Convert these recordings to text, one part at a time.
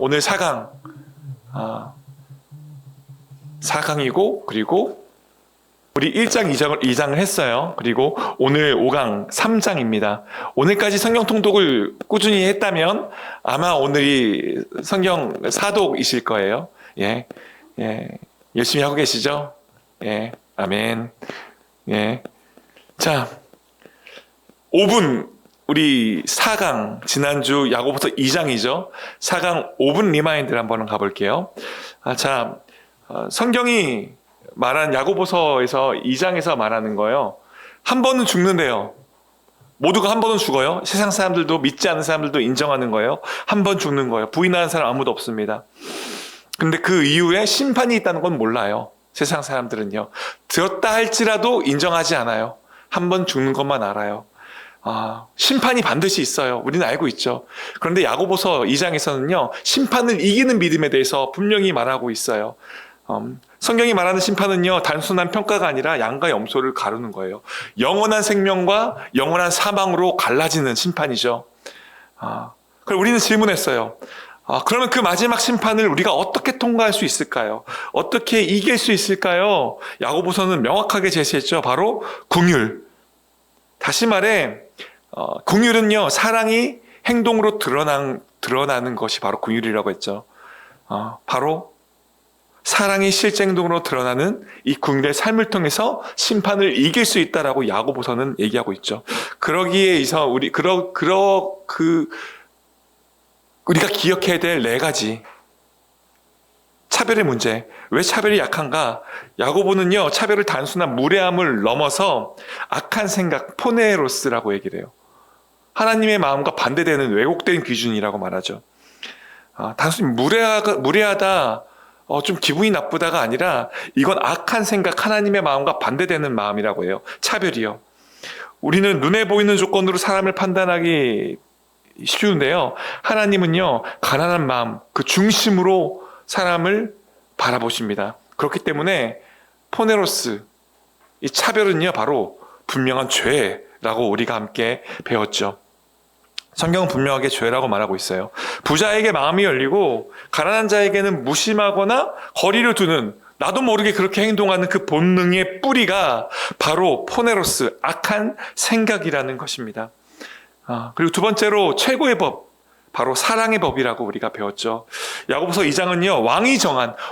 오늘 4강, 4강이고, 그리고 우리 1장, 2장을 했어요. 그리고 오늘 5강, 3장입니다. 오늘까지 성경 통독을 꾸준히 했다면 아마 오늘이 성경 사독이실 거예요. 예, 예, 열심히 하고 계시죠? 예, 아멘. 예. 자, 5분, 우리 4강, 지난주 야고보서 2장이죠. 4강 5분 리마인드를 한번 가볼게요. 성경이 말한 야고보서에서 2장에서 말하는 거예요. 한 번은 죽는데요. 모두가 한 번은 죽어요. 세상 사람들도 믿지 않는 사람들도 인정하는 거예요. 한 번 죽는 거예요. 부인하는 사람 아무도 없습니다. 근데 그 이후에 심판이 있다는 건 몰라요. 세상 사람들은요. 들었다 할지라도 인정하지 않아요. 한 번 죽는 것만 알아요. 심판이 반드시 있어요. 우리는 알고 있죠. 그런데 야고보서 2장에서는요. 심판을 이기는 믿음에 대해서 분명히 말하고 있어요. 성경이 말하는 심판은요. 단순한 평가가 아니라 양과 염소를 가르는 거예요. 영원한 생명과 영원한 사망으로 갈라지는 심판이죠. 그럼 우리는 질문했어요. 그러면 그 마지막 심판을 우리가 어떻게 통과할 수 있을까요? 어떻게 이길 수 있을까요? 야고보서는 명확하게 제시했죠. 바로 긍휼. 다시 말해 긍휼은요. 사랑이 행동으로 드러나는 것이 바로 긍휼이라고 했죠. 바로 사랑이 실제 행동으로 드러나는 이 긍휼의 삶을 통해서 심판을 이길 수 있다라고 야고보서는 얘기하고 있죠. 그러기에 있어 우리가 기억해야 될 4가지 차별의 문제. 왜 차별이 약한가? 야고보는요, 차별을 단순한 무례함을 넘어서 악한 생각, 포네로스라고 얘기를 해요. 하나님의 마음과 반대되는 왜곡된 기준이라고 말하죠. 단순히 무례하다, 좀 기분이 나쁘다가 아니라 이건 악한 생각, 하나님의 마음과 반대되는 마음이라고 해요. 차별이요. 우리는 눈에 보이는 조건으로 사람을 판단하기 쉬운데요. 하나님은요, 가난한 마음, 그 중심으로 사람을 바라보십니다. 그렇기 때문에 포네로스, 이 차별은요, 바로 분명한 죄라고 우리가 함께 배웠죠. 성경은 분명하게 죄라고 말하고 있어요. 부자에게 마음이 열리고 가난한 자에게는 무심하거나 거리를 두는, 나도 모르게 그렇게 행동하는 그 본능의 뿌리가 바로 포네로스, 악한 생각이라는 것입니다. 그리고 두 번째로 최고의 법, 바로 사랑의 법이라고 우리가 배웠죠. 야고보서 2장은요,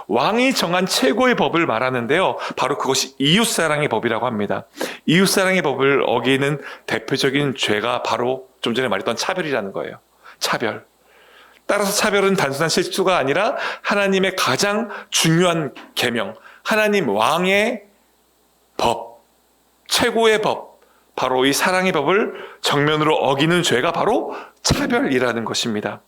왕이 정한 최고의 법을 말하는데요. 바로 그것이 이웃사랑의 법이라고 합니다. 이웃사랑의 법을 어기는 대표적인 죄가 바로 좀 전에 말했던 차별이라는 거예요. 차별. 따라서 차별은 단순한 실수가 아니라 하나님의 가장 중요한 계명, 하나님 왕의 법, 최고의 법, 바로 이 사랑의 법을 정면으로 어기는 죄가 바로 차별이라는 것입니다.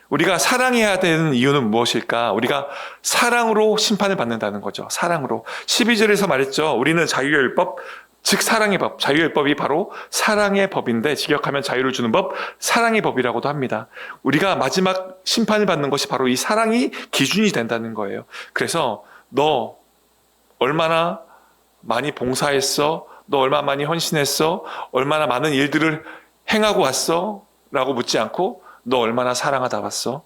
우리가 사랑해야 되는 이유는 무엇일까? 우리가 사랑으로 심판을 받는다는 거죠. 사랑으로. 12절에서 말했죠. 우리는 자유율법, 즉 사랑의 법. 자유율법이 바로 사랑의 법인데, 직역하면 자유를 주는 법, 사랑의 법이라고도 합니다. 우리가 마지막 심판을 받는 것이 바로 이 사랑이 기준이 된다는 거예요. 그래서 너 얼마나 많이 봉사했어? 너 얼마나 많이 헌신했어? 얼마나 많은 일들을 행하고 왔어? 라고 묻지 않고 너 얼마나 사랑하다 왔어?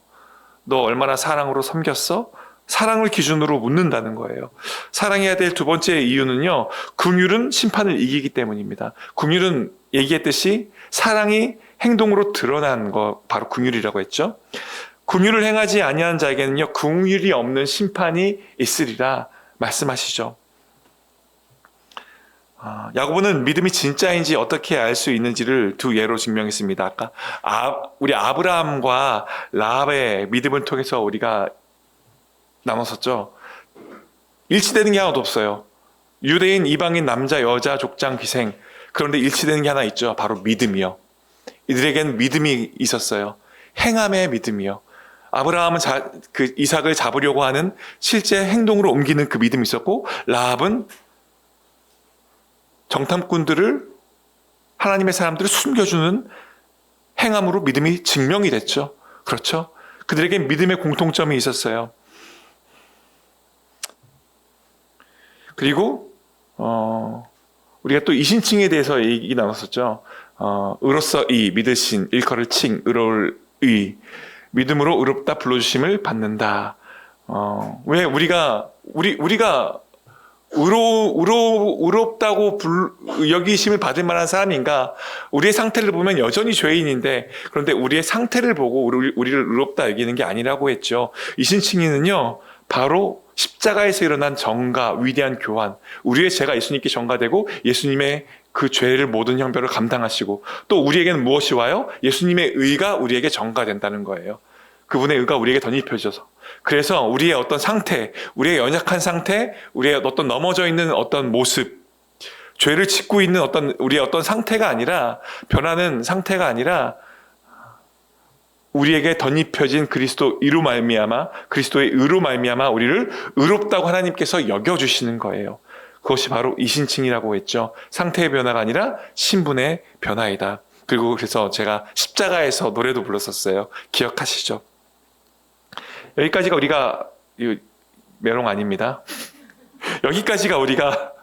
너 얼마나 사랑으로 섬겼어? 사랑을 기준으로 묻는다는 거예요. 사랑해야 될 두 번째 이유는요, 긍휼은 심판을 이기기 때문입니다. 긍휼은 얘기했듯이 사랑이 행동으로 드러난 거, 바로 긍휼이라고 했죠. 긍휼을 행하지 아니하는 자에게는요, 긍휼이 없는 심판이 있으리라 말씀하시죠. 야고보는 믿음이 진짜인지 어떻게 알 수 있는지를 두 예로 증명했습니다. 아까 우리 아브라함과 라합의 믿음을 통해서 우리가 나눴었죠. 일치되는 게 하나도 없어요. 유대인, 이방인, 남자, 여자, 족장, 귀생. 그런데 일치되는 게 하나 있죠. 바로 믿음이요. 이들에겐 믿음이 있었어요. 행함의 믿음이요. 아브라함은 이삭을 잡으려고 하는 실제 행동으로 옮기는 그 믿음이 있었고, 라합은 정탐꾼들을, 하나님의 사람들을 숨겨주는 행함으로 믿음이 증명이 됐죠. 그렇죠? 그들에게 믿음의 공통점이 있었어요. 그리고 우리가 또 이신칭에 대해서 얘기 나눴었죠. 의로서 이, 믿으신, 일컬을 칭, 의로울 의. 믿음으로 의롭다 불러주심을 받는다. 왜 우리가 의롭다고 여기심을 받을 만한 사람인가? 우리의 상태를 보면 여전히 죄인인데, 그런데 우리의 상태를 보고 우리를 의롭다 여기는 게 아니라고 했죠. 이신칭의는요, 바로 십자가에서 일어난 정가, 위대한 교환, 우리의 죄가 예수님께 전가되고 예수님의 그 죄를 모든 형벌을 감당하시고, 또 우리에게는 무엇이 와요? 예수님의 의가 우리에게 전가된다는 거예요. 그분의 의가 우리에게 덧입혀져서. 그래서 우리의 어떤 상태, 우리의 연약한 상태, 우리의 어떤 넘어져 있는 어떤 모습, 죄를 짓고 있는 우리의 어떤 상태가 아니라, 변하는 상태가 아니라, 우리에게 덧입혀진 그리스도의 의로 말미암아 우리를 의롭다고 하나님께서 여겨주시는 거예요. 그것이 바로 이신칭이라고 했죠. 상태의 변화가 아니라 신분의 변화이다. 그리고 그래서 제가 십자가에서 노래도 불렀었어요. 기억하시죠? 여기까지가 우리가, 메롱 아닙니다. 여기까지가 우리가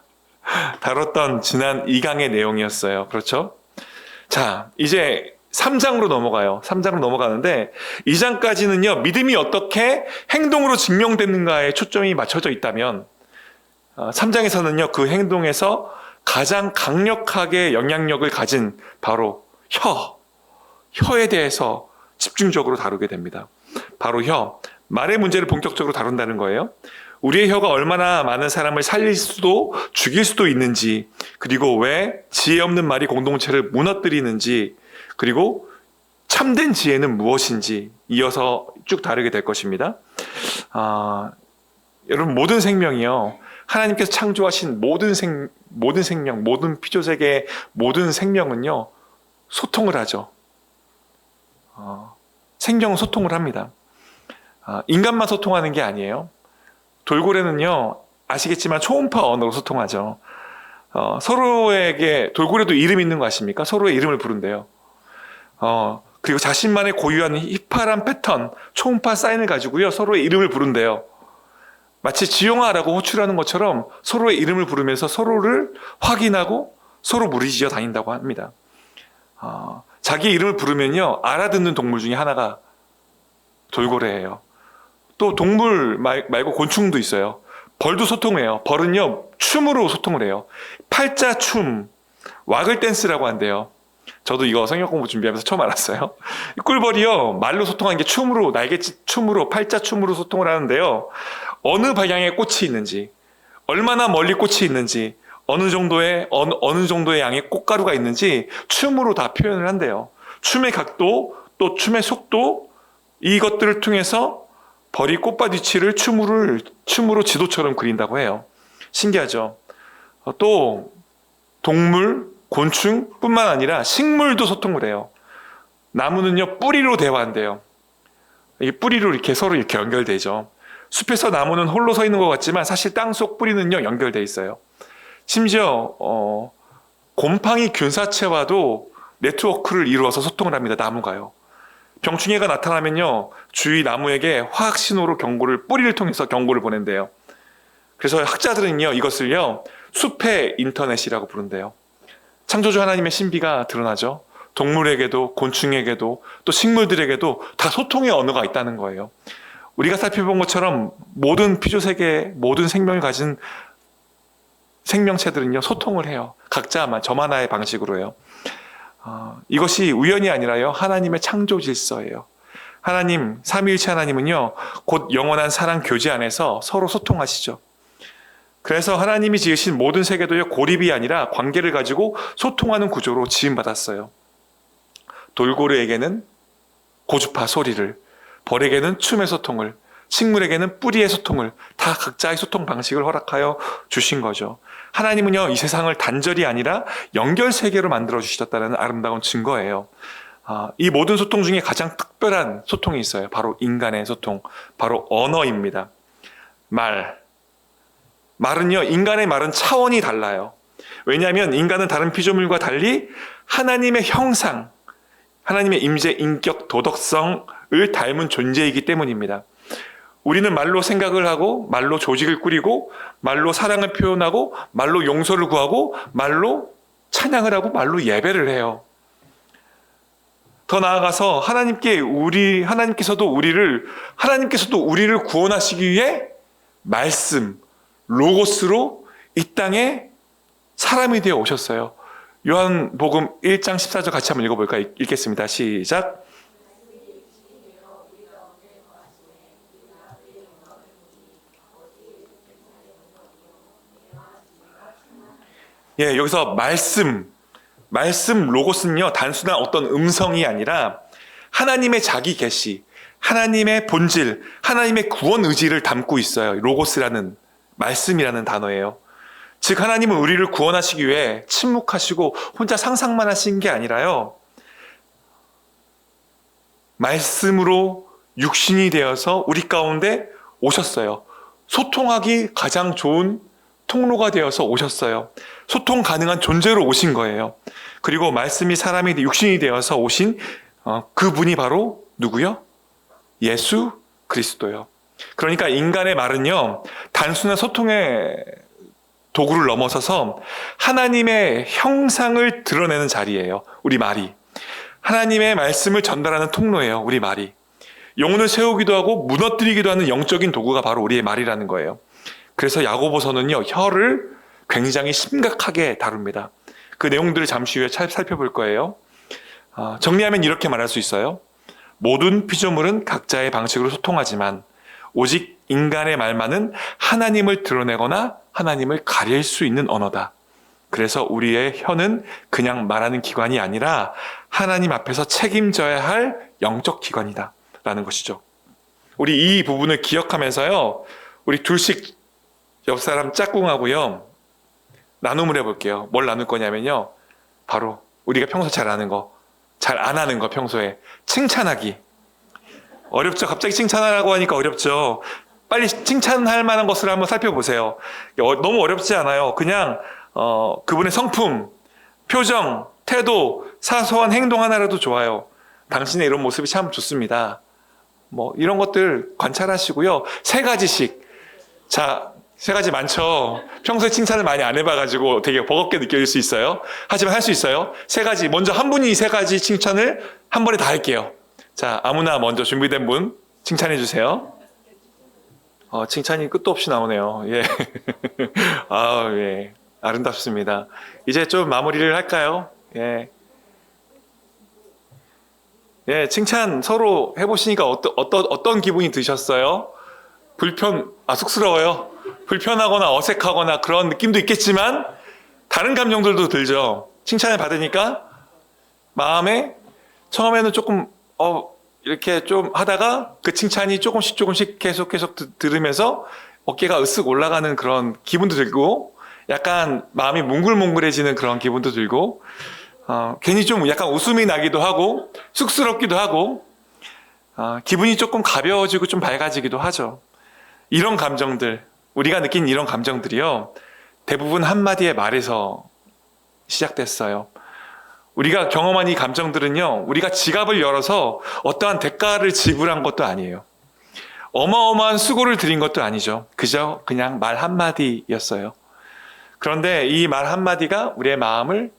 다뤘던 지난 2강의 내용이었어요. 그렇죠? 자, 이제 3장으로 넘어가요. 3장으로 넘어가는데 2장까지는요, 믿음이 어떻게 행동으로 증명되는가에 초점이 맞춰져 있다면 3장에서는요, 그 행동에서 가장 강력하게 영향력을 가진 바로 혀에 대해서 집중적으로 다루게 됩니다. 바로 말의 문제를 본격적으로 다룬다는 거예요. 우리의 혀가 얼마나 많은 사람을 살릴 수도 죽일 수도 있는지, 그리고 왜 지혜 없는 말이 공동체를 무너뜨리는지, 그리고 참된 지혜는 무엇인지 이어서 쭉 다루게 될 것입니다. 여러분, 모든 생명이요, 하나님께서 창조하신 모든 생명, 모든 피조세계의 모든 생명은요, 소통을 하죠. 생명은 소통을 합니다. 인간만 소통하는 게 아니에요. 돌고래는요, 아시겠지만 초음파 언어로 소통하죠. 서로에게, 돌고래도 이름 있는 거 아십니까? 서로의 이름을 부른대요. 그리고 자신만의 고유한 희팔한 패턴, 초음파 사인을 가지고요, 서로의 이름을 부른대요. 마치 지용아라고 호출하는 것처럼 서로의 이름을 부르면서 서로를 확인하고 서로 무리지어 다닌다고 합니다. 자기 이름을 부르면요, 알아듣는 동물 중에 하나가 돌고래예요. 또 동물 말고 곤충도 있어요. 벌도 소통해요. 벌은요, 춤으로 소통을 해요. 팔자춤, 와글 댄스라고 한대요. 저도 이거 성경 공부 준비하면서 처음 알았어요. 꿀벌이요, 말로 소통하는 게 춤으로, 날개춤으로, 팔자춤으로 소통을 하는데요. 어느 방향에 꽃이 있는지, 얼마나 멀리 꽃이 있는지, 어느 정도의 양의 꽃가루가 있는지 춤으로 다 표현을 한대요. 춤의 각도, 또 춤의 속도, 이것들을 통해서 벌이 꽃밭 위치를 춤으로 지도처럼 그린다고 해요. 신기하죠? 또 동물, 곤충뿐만 아니라 식물도 소통을 해요. 나무는요, 뿌리로 대화한대요. 이 뿌리로 이렇게 서로 이렇게 연결되죠. 숲에서 나무는 홀로 서 있는 것 같지만 사실 땅속 뿌리는요, 연결돼 있어요. 심지어 곰팡이 균사체와도 네트워크를 이루어서 소통을 합니다. 나무가요. 병충해가 나타나면요, 주위 나무에게 화학 신호로 뿌리를 통해서 경고를 보낸대요. 그래서 학자들은요, 이것을요, 숲의 인터넷이라고 부른대요. 창조주 하나님의 신비가 드러나죠. 동물에게도, 곤충에게도, 또 식물들에게도 다 소통의 언어가 있다는 거예요. 우리가 살펴본 것처럼 모든 피조세계, 모든 생명을 가진 생명체들은요, 소통을 해요. 각자 저만의 방식으로 해요. 이것이 우연이 아니라요, 하나님의 창조 질서예요. 하나님, 삼위일체 하나님은요, 곧 영원한 사랑 교제 안에서 서로 소통하시죠. 그래서 하나님이 지으신 모든 세계도요, 고립이 아니라 관계를 가지고 소통하는 구조로 지음받았어요. 돌고래에게는 고주파 소리를, 벌에게는 춤의 소통을, 식물에게는 뿌리의 소통을, 다 각자의 소통 방식을 허락하여 주신 거죠. 하나님은요, 이 세상을 단절이 아니라 연결 세계로 만들어 주셨다는 아름다운 증거예요. 이 모든 소통 중에 가장 특별한 소통이 있어요. 바로 인간의 소통, 바로 언어입니다. 말은요, 인간의 말은 차원이 달라요. 왜냐하면 인간은 다른 피조물과 달리 하나님의 형상, 하나님의 임재, 인격, 도덕성을 닮은 존재이기 때문입니다. 우리는 말로 생각을 하고, 말로 조직을 꾸리고, 말로 사랑을 표현하고, 말로 용서를 구하고, 말로 찬양을 하고, 말로 예배를 해요. 더 나아가서 하나님께서도 우리를 구원하시기 위해 말씀, 로고스로 이 땅에 사람이 되어 오셨어요. 요한복음 1장 14절 같이 한번 읽어볼까요? 읽겠습니다. 시작. 예, 여기서 말씀 로고스는요, 단순한 어떤 음성이 아니라 하나님의 자기 계시, 하나님의 본질, 하나님의 구원 의지를 담고 있어요. 로고스라는 말씀이라는 단어예요. 즉 하나님은 우리를 구원하시기 위해 침묵하시고 혼자 상상만 하신 게 아니라요, 말씀으로 육신이 되어서 우리 가운데 오셨어요. 소통하기 가장 좋은 통로가 되어서 오셨어요. 소통 가능한 존재로 오신 거예요. 그리고 말씀이 사람이 육신이 되어서 오신 그분이 바로 누구요? 예수 그리스도요. 그러니까 인간의 말은요, 단순한 소통의 도구를 넘어서서 하나님의 형상을 드러내는 자리예요. 우리 말이. 하나님의 말씀을 전달하는 통로예요. 우리 말이. 영혼을 세우기도 하고 무너뜨리기도 하는 영적인 도구가 바로 우리의 말이라는 거예요. 그래서 야고보서는요, 혀를 굉장히 심각하게 다룹니다. 그 내용들을 잠시 후에 살펴볼 거예요. 정리하면 이렇게 말할 수 있어요. 모든 피조물은 각자의 방식으로 소통하지만 오직 인간의 말만은 하나님을 드러내거나 하나님을 가릴 수 있는 언어다. 그래서 우리의 혀는 그냥 말하는 기관이 아니라 하나님 앞에서 책임져야 할 영적 기관이다 라는 것이죠. 우리 이 부분을 기억하면서요, 우리 둘씩 옆 사람 짝꿍하고요 나눔을 해볼게요. 뭘 나눌 거냐면요, 바로 우리가 평소 잘 아는 거, 잘 안 하는 거, 평소에 칭찬하기. 어렵죠? 갑자기 칭찬하라고 하니까 어렵죠? 빨리 칭찬할 만한 것을 한번 살펴보세요. 너무 어렵지 않아요. 그냥 그분의 성품, 표정, 태도, 사소한 행동 하나라도 좋아요. 당신의 이런 모습이 참 좋습니다. 뭐 이런 것들 관찰하시고요. 3가지씩. 자, 3가지 많죠? 평소에 칭찬을 많이 안 해봐가지고 되게 버겁게 느껴질 수 있어요. 하지만 할 수 있어요. 3가지. 먼저 한 분이 3가지 칭찬을 한 번에 다 할게요. 자, 아무나 먼저 준비된 분 칭찬해 주세요. 칭찬이 끝도 없이 나오네요. 예. 예. 아름답습니다. 이제 좀 마무리를 할까요? 예. 예, 칭찬 서로 해보시니까 어떤 기분이 드셨어요? 쑥스러워요. 불편하거나 어색하거나 그런 느낌도 있겠지만 다른 감정들도 들죠. 칭찬을 받으니까 마음에 처음에는 조금 이렇게 좀 하다가 그 칭찬이 조금씩 계속 들으면서 어깨가 으쓱 올라가는 그런 기분도 들고 약간 마음이 몽글몽글해지는 그런 기분도 들고 괜히 좀 약간 웃음이 나기도 하고 쑥스럽기도 하고 기분이 조금 가벼워지고 좀 밝아지기도 하죠. 이런 감정들, 우리가 느낀 이런 감정들이요, 대부분 한마디의 말에서 시작됐어요. 우리가 경험한 이 감정들은요, 우리가 지갑을 열어서 어떠한 대가를 지불한 것도 아니에요. 어마어마한 수고를 들인 것도 아니죠. 그저 그냥 말 한마디였어요. 그런데 이 말 한마디가 우리의 마음을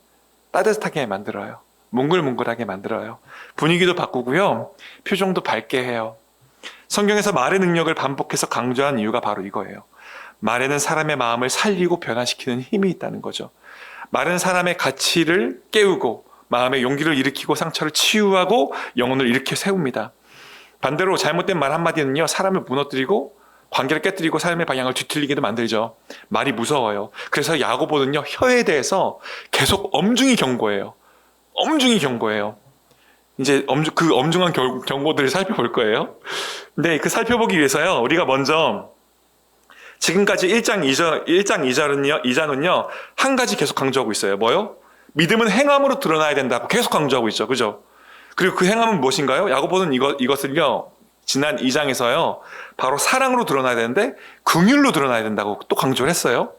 따뜻하게 만들어요. 몽글몽글하게 만들어요. 분위기도 바꾸고요, 표정도 밝게 해요. 성경에서 말의 능력을 반복해서 강조한 이유가 바로 이거예요. 말에는 사람의 마음을 살리고 변화시키는 힘이 있다는 거죠. 말은 사람의 가치를 깨우고 마음의 용기를 일으키고 상처를 치유하고 영혼을 일으켜 세웁니다. 반대로 잘못된 말 한마디는요, 사람을 무너뜨리고 관계를 깨뜨리고 삶의 방향을 뒤틀리게도 만들죠. 말이 무서워요. 그래서 야고보는요, 혀에 대해서 계속 엄중히 경고해요. 엄중히 경고해요. 이제 그 엄중한 경고들을 살펴볼 거예요. 근데 그 살펴보기 위해서요, 우리가 먼저 지금까지 1장 2절은요, 한 가지 계속 강조하고 있어요. 뭐요? 믿음은 행함으로 드러나야 된다고 계속 강조하고 있죠. 그죠? 그리고 그 행함은 무엇인가요? 야고보는 이것을요, 지난 2장에서요, 바로 사랑으로 드러나야 되는데 긍휼로 드러나야 된다고 또 강조를 했어요.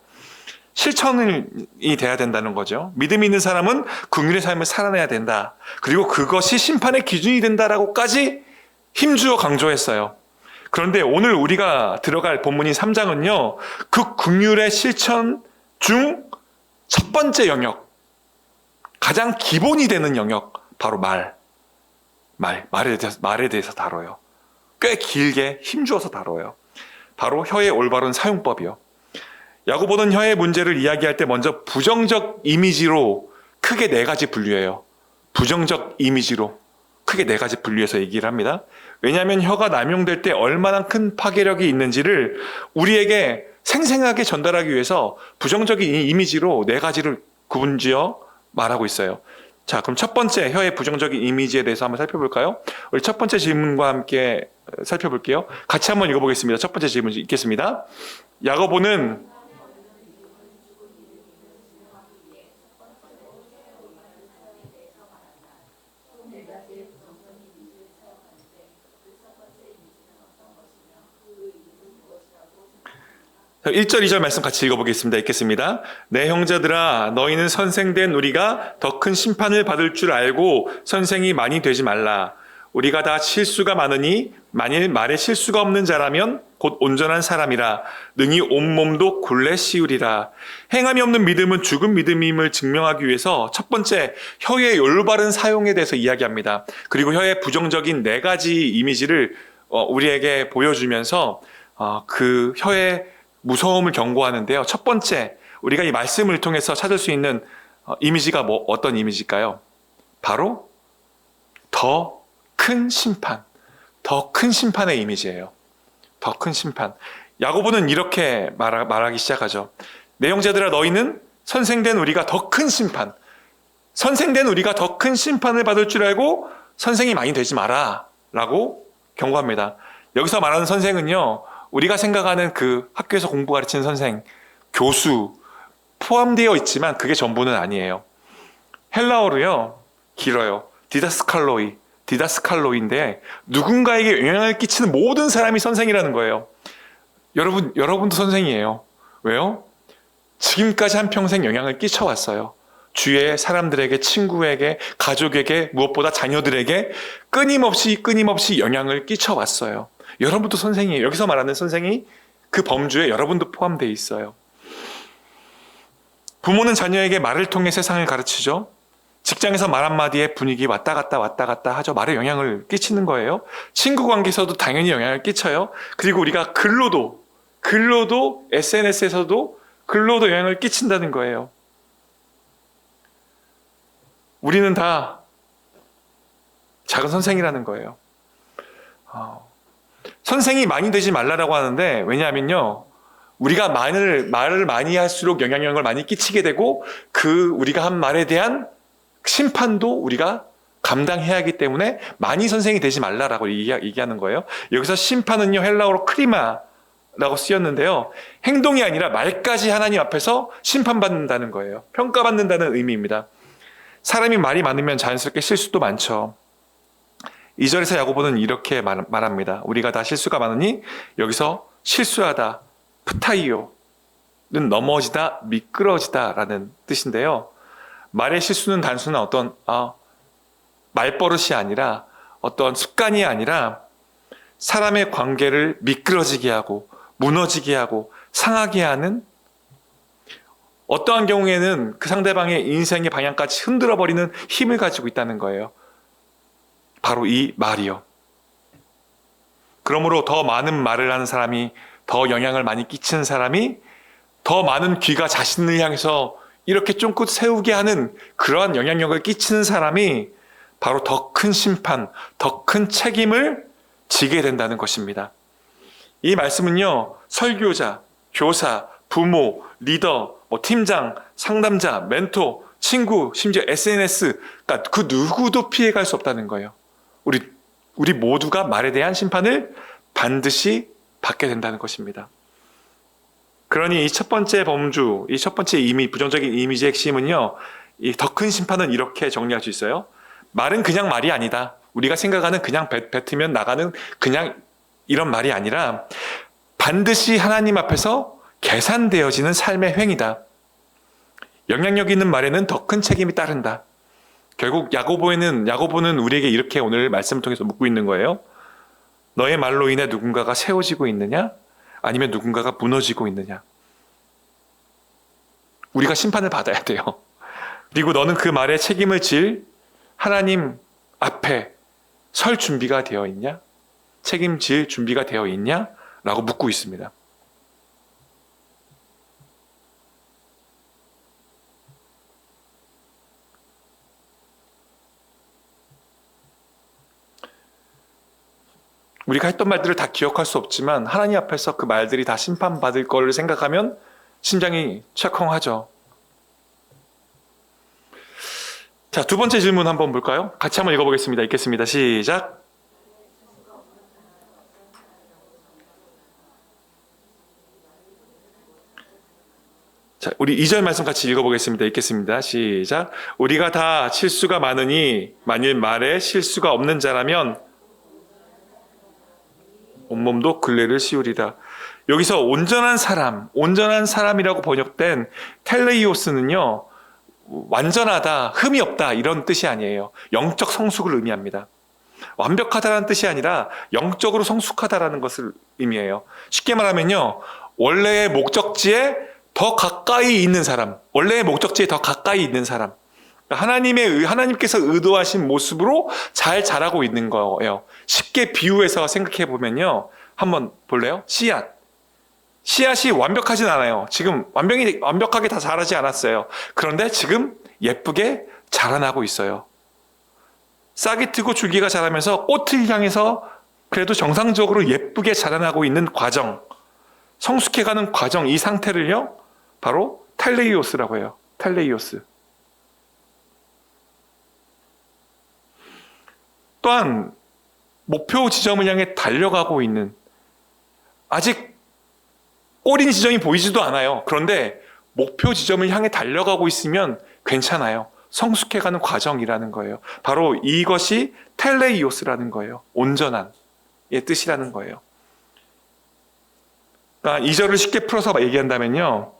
실천이 돼야 된다는 거죠. 믿음이 있는 사람은 긍휼의 삶을 살아내야 된다. 그리고 그것이 심판의 기준이 된다라고까지 힘주어 강조했어요. 그런데 오늘 우리가 들어갈 본문인 3장은요, 그 긍휼의 실천 중 첫 번째 영역, 가장 기본이 되는 영역, 바로 말. 말에 대해서 다뤄요. 꽤 길게 힘주어서 다뤄요. 바로 혀의 올바른 사용법이요. 야고보는 혀의 문제를 이야기할 때 먼저 부정적 이미지로 크게 네 가지 분류해요. 부정적 이미지로 크게 네 가지 분류해서 얘기를 합니다. 왜냐하면 혀가 남용될 때 얼마나 큰 파괴력이 있는지를 우리에게 생생하게 전달하기 위해서 부정적인 이미지로 네 가지를 구분지어 말하고 있어요. 자, 그럼 첫 번째 혀의 부정적인 이미지에 대해서 한번 살펴볼까요? 우리 첫 번째 질문과 함께 살펴볼게요. 같이 한번 읽어보겠습니다. 첫 번째 질문 읽겠습니다. 야고보는 1절, 2절 말씀 같이 읽어보겠습니다. 읽겠습니다. 내 형제들아, 너희는 선생된 우리가 더 큰 심판을 받을 줄 알고 선생이 많이 되지 말라. 우리가 다 실수가 많으니 만일 말에 실수가 없는 자라면 곧 온전한 사람이라 능히 온몸도 굴레 씌우리라. 행함이 없는 믿음은 죽은 믿음임을 증명하기 위해서 첫 번째 혀의 올바른 사용에 대해서 이야기합니다. 그리고 혀의 부정적인 네 가지 이미지를 우리에게 보여주면서 그 혀의 무서움을 경고하는데요. 첫 번째, 우리가 이 말씀을 통해서 찾을 수 있는 이미지가 어떤 이미지일까요? 바로 더 큰 심판, 더 큰 심판의 이미지예요. 더 큰 심판. 야고보는 이렇게 말하기 시작하죠. 내 형제들아, 너희는 선생된 우리가 더 큰 심판, 선생된 우리가 더 큰 심판을 받을 줄 알고 선생이 많이 되지 마라 라고 경고합니다. 여기서 말하는 선생은요, 우리가 생각하는 그 학교에서 공부 가르치는 선생, 교수 포함되어 있지만 그게 전부는 아니에요. 헬라어로요, 길어요. 디다스칼로인데 누군가에게 영향을 끼치는 모든 사람이 선생이라는 거예요. 여러분도 선생이에요. 왜요? 지금까지 한평생 영향을 끼쳐왔어요. 주위의 사람들에게, 친구에게, 가족에게, 무엇보다 자녀들에게 끊임없이 영향을 끼쳐왔어요. 여러분도 선생이에요. 여기서 말하는 선생이 그 범주에 여러분도 포함되어 있어요. 부모는 자녀에게 말을 통해 세상을 가르치죠. 직장에서 말 한마디에 분위기 왔다 갔다 하죠. 말에 영향을 끼치는 거예요. 친구 관계에서도 당연히 영향을 끼쳐요. 그리고 우리가 글로도 SNS에서도 글로도 영향을 끼친다는 거예요. 우리는 다 작은 선생이라는 거예요. 선생이 많이 되지 말라라고 하는데, 왜냐하면요, 우리가 말을 많이 할수록 영향력을 많이 끼치게 되고 우리가 한 말에 대한 심판도 우리가 감당해야 하기 때문에 많이 선생이 되지 말라라고 얘기하는 거예요. 여기서 심판은요, 헬라어로 크리마라고 쓰였는데요, 행동이 아니라 말까지 하나님 앞에서 심판받는다는 거예요. 평가받는다는 의미입니다. 사람이 말이 많으면 자연스럽게 실수도 많죠. 2절에서 야고보는 이렇게 말합니다. 우리가 다 실수가 많으니, 여기서 실수하다, 프타이오는 넘어지다, 미끄러지다 라는 뜻인데요. 말의 실수는 단순한 어떤 말버릇이 아니라, 어떤 습관이 아니라 사람의 관계를 미끄러지게 하고 무너지게 하고 상하게 하는, 어떠한 경우에는 그 상대방의 인생의 방향까지 흔들어버리는 힘을 가지고 있다는 거예요. 바로 이 말이요. 그러므로 더 많은 말을 하는 사람이, 더 영향을 많이 끼치는 사람이, 더 많은 귀가 자신을 향해서 이렇게 쫑긋 세우게 하는 그러한 영향력을 끼치는 사람이 바로 더 큰 심판, 더 큰 책임을 지게 된다는 것입니다. 이 말씀은요, 설교자, 교사, 부모, 리더, 팀장, 상담자, 멘토, 친구, 심지어 SNS, 그러니까 그 누구도 피해갈 수 없다는 거예요. 우리 모두가 말에 대한 심판을 반드시 받게 된다는 것입니다. 그러니 이 첫 번째 범주, 이 첫 번째 부정적인 이미지의 핵심은요, 이 더 큰 심판은 이렇게 정리할 수 있어요. 말은 그냥 말이 아니다. 우리가 생각하는 그냥 뱉으면 나가는 그냥 이런 말이 아니라 반드시 하나님 앞에서 계산되어지는 삶의 행위다. 영향력 있는 말에는 더 큰 책임이 따른다. 결국 야고보는 우리에게 이렇게 오늘 말씀을 통해서 묻고 있는 거예요. 너의 말로 인해 누군가가 세워지고 있느냐? 아니면 누군가가 무너지고 있느냐? 우리가 심판을 받아야 돼요. 그리고 너는 그 말에 책임을 질 하나님 앞에 설 준비가 되어 있냐? 책임질 준비가 되어 있냐? 라고 묻고 있습니다. 우리가 했던 말들을 다 기억할 수 없지만 하나님 앞에서 그 말들이 다 심판받을 거를 생각하면 심장이 철컹하죠. 자, 두 번째 질문 한번 볼까요? 같이 한번 읽어보겠습니다. 읽겠습니다. 시작. 자, 우리 2절 말씀 같이 읽어보겠습니다. 읽겠습니다. 시작. 우리가 다 실수가 많으니 만일 말에 실수가 없는 자라면 온몸도 굴레를 씌우리다. 여기서 온전한 사람이라고 번역된 텔레이오스는요, 완전하다, 흠이 없다 이런 뜻이 아니에요. 영적 성숙을 의미합니다. 완벽하다라는 뜻이 아니라 영적으로 성숙하다라는 것을 의미해요. 쉽게 말하면요, 원래의 목적지에 더 가까이 있는 사람, 하나님께서 의도하신 모습으로 잘 자라고 있는 거예요. 쉽게 비유해서 생각해 보면요, 한번 볼래요? 씨앗이 완벽하진 않아요. 지금 완벽하게 다 자라지 않았어요. 그런데 지금 예쁘게 자라나고 있어요. 싹이 트고 줄기가 자라면서 꽃을 향해서 그래도 정상적으로 예쁘게 자라나고 있는 과정, 성숙해가는 과정, 이 상태를요, 바로 텔레이오스라고 해요. 텔레이오스. 또한 목표 지점을 향해 달려가고 있는, 아직 꼬린 지점이 보이지도 않아요. 그런데 목표 지점을 향해 달려가고 있으면 괜찮아요. 성숙해가는 과정이라는 거예요. 바로 이것이 텔레이오스라는 거예요. 온전한 의 뜻이라는 거예요. 그러니까 이 절을 쉽게 풀어서 얘기한다면요,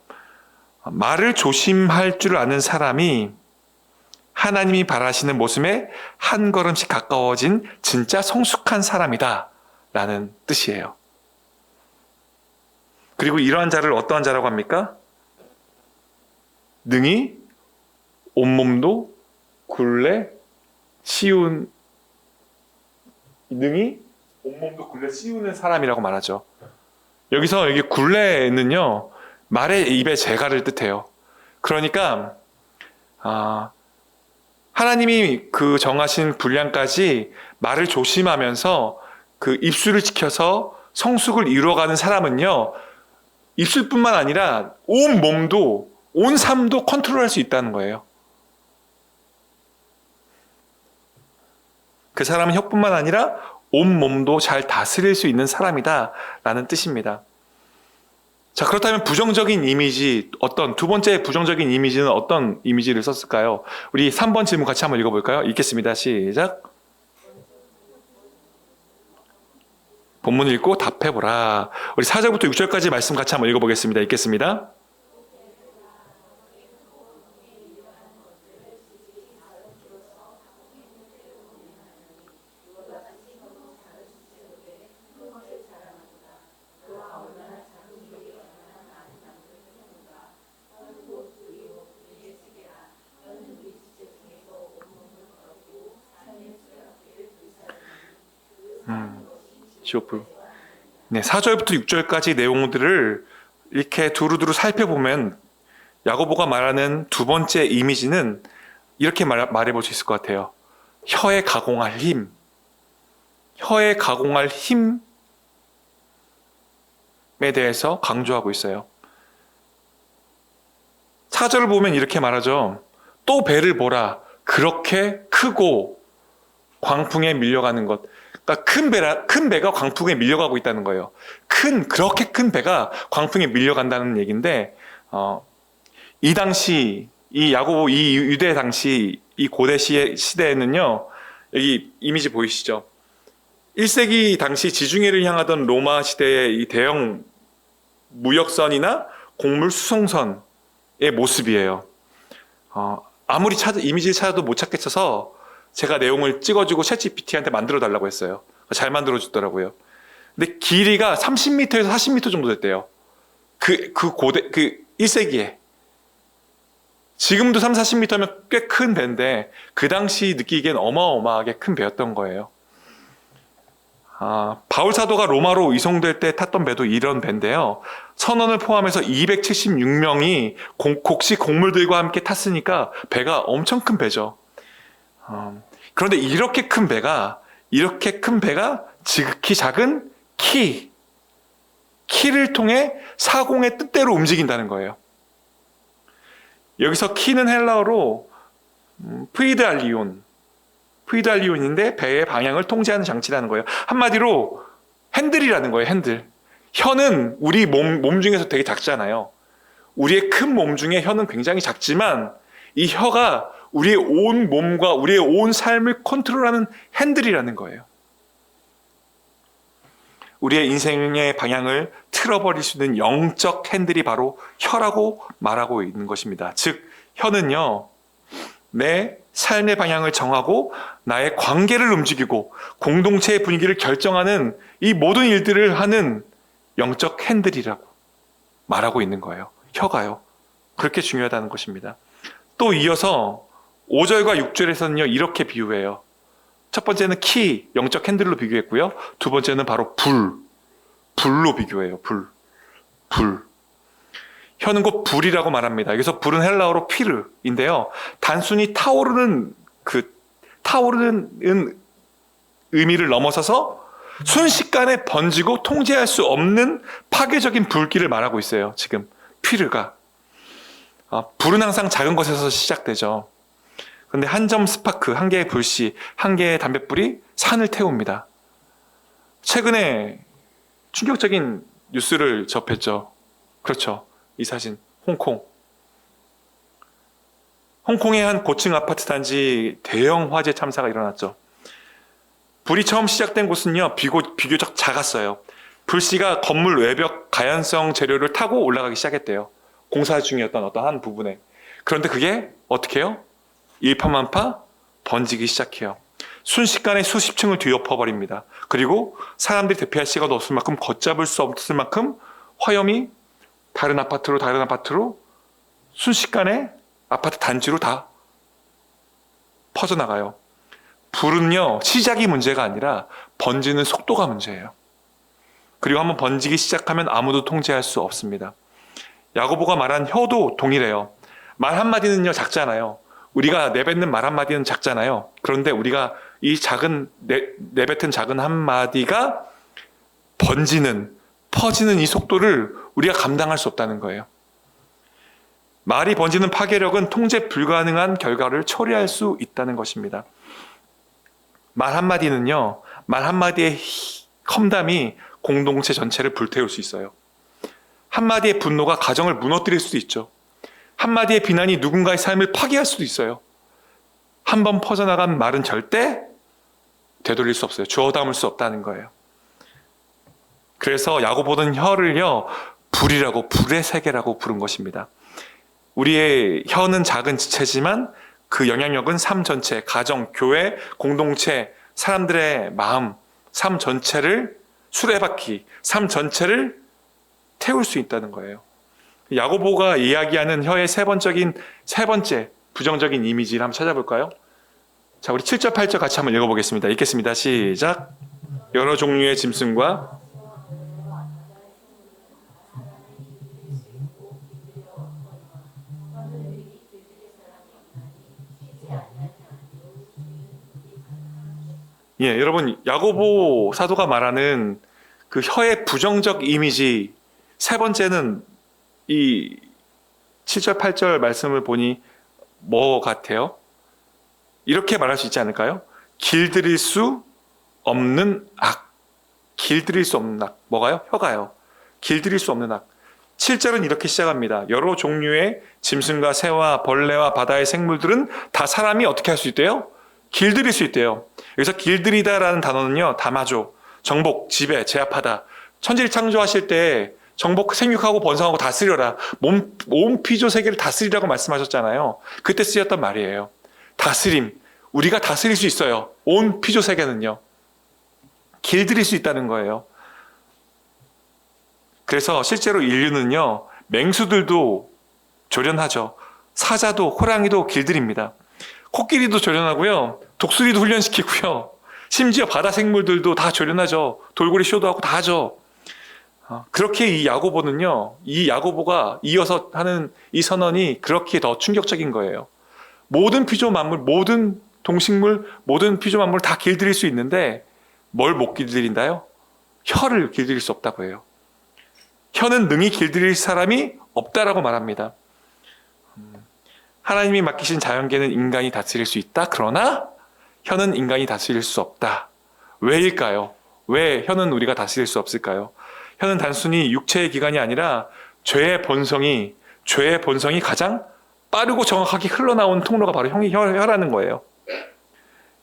말을 조심할 줄 아는 사람이 하나님이 바라시는 모습에 한 걸음씩 가까워진 진짜 성숙한 사람이다 라는 뜻이에요. 그리고 이러한 자를 어떠한 자라고 합니까? 능히 온몸도 굴레 씌우는 사람이라고 말하죠. 여기 굴레는요, 말의 입의 재갈을 뜻해요. 그러니까 하나님이 그 정하신 분량까지 말을 조심하면서 그 입술을 지켜서 성숙을 이루어가는 사람은요, 입술뿐만 아니라 온 몸도, 온 삶도 컨트롤할 수 있다는 거예요. 그 사람은 혀뿐만 아니라 온 몸도 잘 다스릴 수 있는 사람이다 라는 뜻입니다. 자, 그렇다면 부정적인 이미지, 두 번째 부정적인 이미지는 어떤 이미지를 썼을까요? 우리 3번 질문 같이 한번 읽어볼까요? 읽겠습니다. 시작. 본문 읽고 답해보라. 우리 4절부터 6절까지 말씀 같이 한번 읽어보겠습니다. 읽겠습니다. 네, 4절부터 6절까지 내용들을 이렇게 두루두루 살펴보면 야고보가 말하는 두 번째 이미지는 이렇게 말해볼 수 있을 것 같아요. 혀에 가공할 힘. 혀에 가공할 힘에 대해서 강조하고 있어요. 4절을 보면 이렇게 말하죠. 또 배를 보라. 그렇게 크고 광풍에 밀려가는 것. 그러니까 큰 배가 광풍에 밀려가고 있다는 거예요. 그렇게 큰 배가 광풍에 밀려간다는 얘기인데, 이 당시, 이 야고보, 이 유대 당시, 이 고대 시대에는요, 여기 이미지 보이시죠? 1세기 당시 지중해를 향하던 로마 시대의 이 대형 무역선이나 곡물 수송선의 모습이에요. 아무리 이미지를 찾아도 못 찾겠어서 제가 내용을 찍어주고 챗GPT한테 만들어 달라고 했어요. 잘 만들어 주더라고요. 근데 길이가 30m에서 40m 정도 됐대요. 그 1세기에. 지금도 30, 40m면 꽤 큰 배인데 그 당시 느끼기엔 어마어마하게 큰 배였던 거예요. 바울 사도가 로마로 이송될 때 탔던 배도 이런 배인데요. 선원을 포함해서 276명이 곡식 곡물들과 함께 탔으니까 배가 엄청 큰 배죠. 그런데 이렇게 큰 배가 지극히 작은 키를 통해 사공의 뜻대로 움직인다는 거예요. 여기서 키는 헬라어로 프이달리온인데 배의 방향을 통제하는 장치라는 거예요. 한마디로 핸들이라는 거예요. 핸들. 혀는 우리 몸 중에서 되게 작잖아요. 우리의 큰 몸 중에 혀는 굉장히 작지만 이 혀가 우리의 온 몸과 우리의 온 삶을 컨트롤하는 핸들이라는 거예요. 우리의 인생의 방향을 틀어버릴 수 있는 영적 핸들이 바로 혀라고 말하고 있는 것입니다. 즉 혀는요, 내 삶의 방향을 정하고 나의 관계를 움직이고 공동체의 분위기를 결정하는 이 모든 일들을 하는 영적 핸들이라고 말하고 있는 거예요. 혀가요. 그렇게 중요하다는 것입니다. 또 이어서 5절과 6절에서는요, 이렇게 비유해요. 첫 번째는 영적 핸들로 비교했고요. 두 번째는 바로 불로 비교해요. 불. 혀는 곧 불이라고 말합니다. 여기서 불은 헬라어로 피르인데요. 단순히 타오르는 의미를 넘어서서 순식간에 번지고 통제할 수 없는 파괴적인 불길을 말하고 있어요. 지금 피르가. 불은 항상 작은 것에서 시작되죠. 그런데 한 점 스파크, 한 개의 불씨, 한 개의 담뱃불이 산을 태웁니다. 최근에 충격적인 뉴스를 접했죠. 그렇죠. 이 사진, 홍콩의 한 고층 아파트 단지 대형 화재 참사가 일어났죠. 불이 처음 시작된 곳은요, 비교적 작았어요. 불씨가 건물 외벽 가연성 재료를 타고 올라가기 시작했대요. 공사 중이었던 어떤 한 부분에. 그런데 그게 어떻게 해요? 일파만파 번지기 시작해요. 순식간에 수십 층을 뒤엎어버립니다. 그리고 사람들이 대피할 시간 없을 만큼 걷잡을 수 없을 만큼 화염이 다른 아파트로 순식간에 아파트 단지로 다 퍼져나가요. 불은요, 시작이 문제가 아니라 번지는 속도가 문제예요. 그리고 한번 번지기 시작하면 아무도 통제할 수 없습니다. 야고보가 말한 혀도 동일해요. 말 한마디는요, 작잖아요. 우리가 내뱉는 말 한마디는 작잖아요. 그런데 우리가 이 내뱉은 작은 한마디가 퍼지는 이 속도를 우리가 감당할 수 없다는 거예요. 말이 번지는 파괴력은 통제 불가능한 결과를 초래할 수 있다는 것입니다. 말 한마디의 험담이 공동체 전체를 불태울 수 있어요. 한마디의 분노가 가정을 무너뜨릴 수도 있죠. 한마디의 비난이 누군가의 삶을 파괴할 수도 있어요. 한번 퍼져나간 말은 절대 되돌릴 수 없어요. 주워 담을 수 없다는 거예요. 그래서 야고보는 혀를요, 불의 세계라고 부른 것입니다. 우리의 혀는 작은 지체지만 그 영향력은 삶 전체, 가정, 교회, 공동체, 사람들의 마음, 삶 전체를 수레바퀴, 삶 전체를 태울 수 있다는 거예요. 야고보가 이야기하는 혀의 세 번째 부정적인 이미지를 한번 찾아볼까요? 자, 우리 7절, 8절 같이 한번 읽어보겠습니다. 읽겠습니다. 시작. 여러 종류의 짐승과 여러분, 야고보 사도가 말하는 그 혀의 부정적 이미지 세 번째는 이 7절, 8절 말씀을 보니 뭐 같아요? 이렇게 말할 수 있지 않을까요? 길들일 수 없는 악. 뭐가요? 혀가요. 길들일 수 없는 악. 7절은 이렇게 시작합니다. 여러 종류의 짐승과 새와 벌레와 바다의 생물들은 다 사람이 어떻게 할 수 있대요? 길들일 수 있대요. 여기서 길들이다라는 단어는요, 담아줘, 정복, 지배, 제압하다. 천지를 창조하실 때 정복, 생육하고 번성하고 다스려라. 온 피조 세계를 다스리라고 말씀하셨잖아요. 그때 쓰였던 말이에요. 다스림. 우리가 다스릴 수 있어요. 온 피조 세계는요. 길들일 수 있다는 거예요. 그래서 실제로 인류는요, 맹수들도 조련하죠. 사자도, 호랑이도 길들입니다. 코끼리도 조련하고요. 독수리도 훈련시키고요. 심지어 바다 생물들도 다 조련하죠. 돌고래 쇼도 하고 다 하죠. 그렇게 이 야고보는요, 이 야고보가 이어서 하는 이 선언이 그렇게 더 충격적인 거예요. 모든 피조 만물, 모든 동식물, 모든 피조 만물 다 길들일 수 있는데 뭘 못 길들인다요? 혀를 길들일 수 없다고 해요. 혀는 능히 길들일 사람이 없다라고 말합니다. 하나님이 맡기신 자연계는 인간이 다스릴 수 있다. 그러나 혀는 인간이 다스릴 수 없다. 왜일까요? 왜 혀는 우리가 다스릴 수 없을까요? 혀는 단순히 육체의 기관이 아니라 죄의 본성이 가장 빠르고 정확하게 흘러나온 통로가 바로 혀라는 거예요.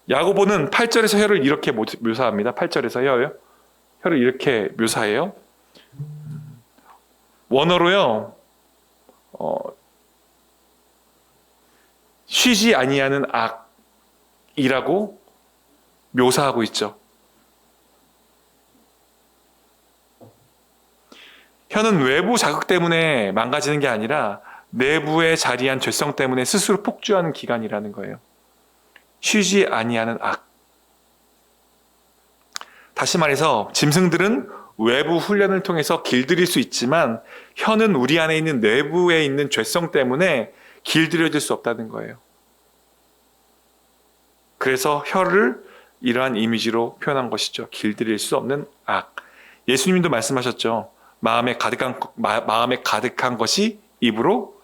야고보는 8절에서 혀를 이렇게 묘사합니다. 8절에서 혀를 이렇게 묘사해요. 원어로요, 쉬지 아니하는 악이라고 묘사하고 있죠. 혀는 외부 자극 때문에 망가지는 게 아니라 내부에 자리한 죄성 때문에 스스로 폭주하는 기관이라는 거예요. 쉬지 아니하는 악. 다시 말해서 짐승들은 외부 훈련을 통해서 길들일 수 있지만 혀는 우리 안에 있는 내부에 있는 죄성 때문에 길들여질 수 없다는 거예요. 그래서 혀를 이러한 이미지로 표현한 것이죠. 길들일 수 없는 악. 예수님도 말씀하셨죠. 마음에 가득한 것이 입으로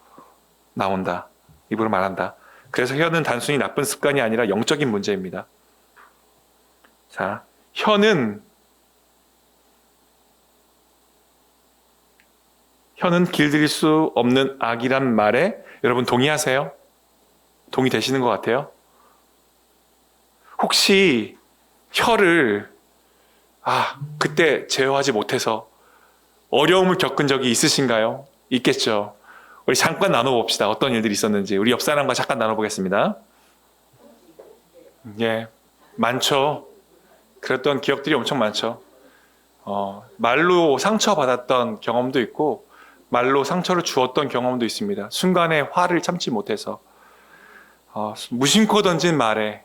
나온다. 입으로 말한다. 그래서 혀는 단순히 나쁜 습관이 아니라 영적인 문제입니다. 자, 혀는 길들일 수 없는 악이란 말에 여러분 동의하세요? 동의되시는 것 같아요? 혹시 혀를 그때 제어하지 못해서 어려움을 겪은 적이 있으신가요? 있겠죠. 우리 잠깐 나눠봅시다. 어떤 일들이 있었는지. 우리 옆 사람과 잠깐 나눠보겠습니다. 예, 많죠. 그랬던 기억들이 엄청 많죠. 말로 상처받았던 경험도 있고 말로 상처를 주었던 경험도 있습니다. 순간에 화를 참지 못해서 무심코 던진 말에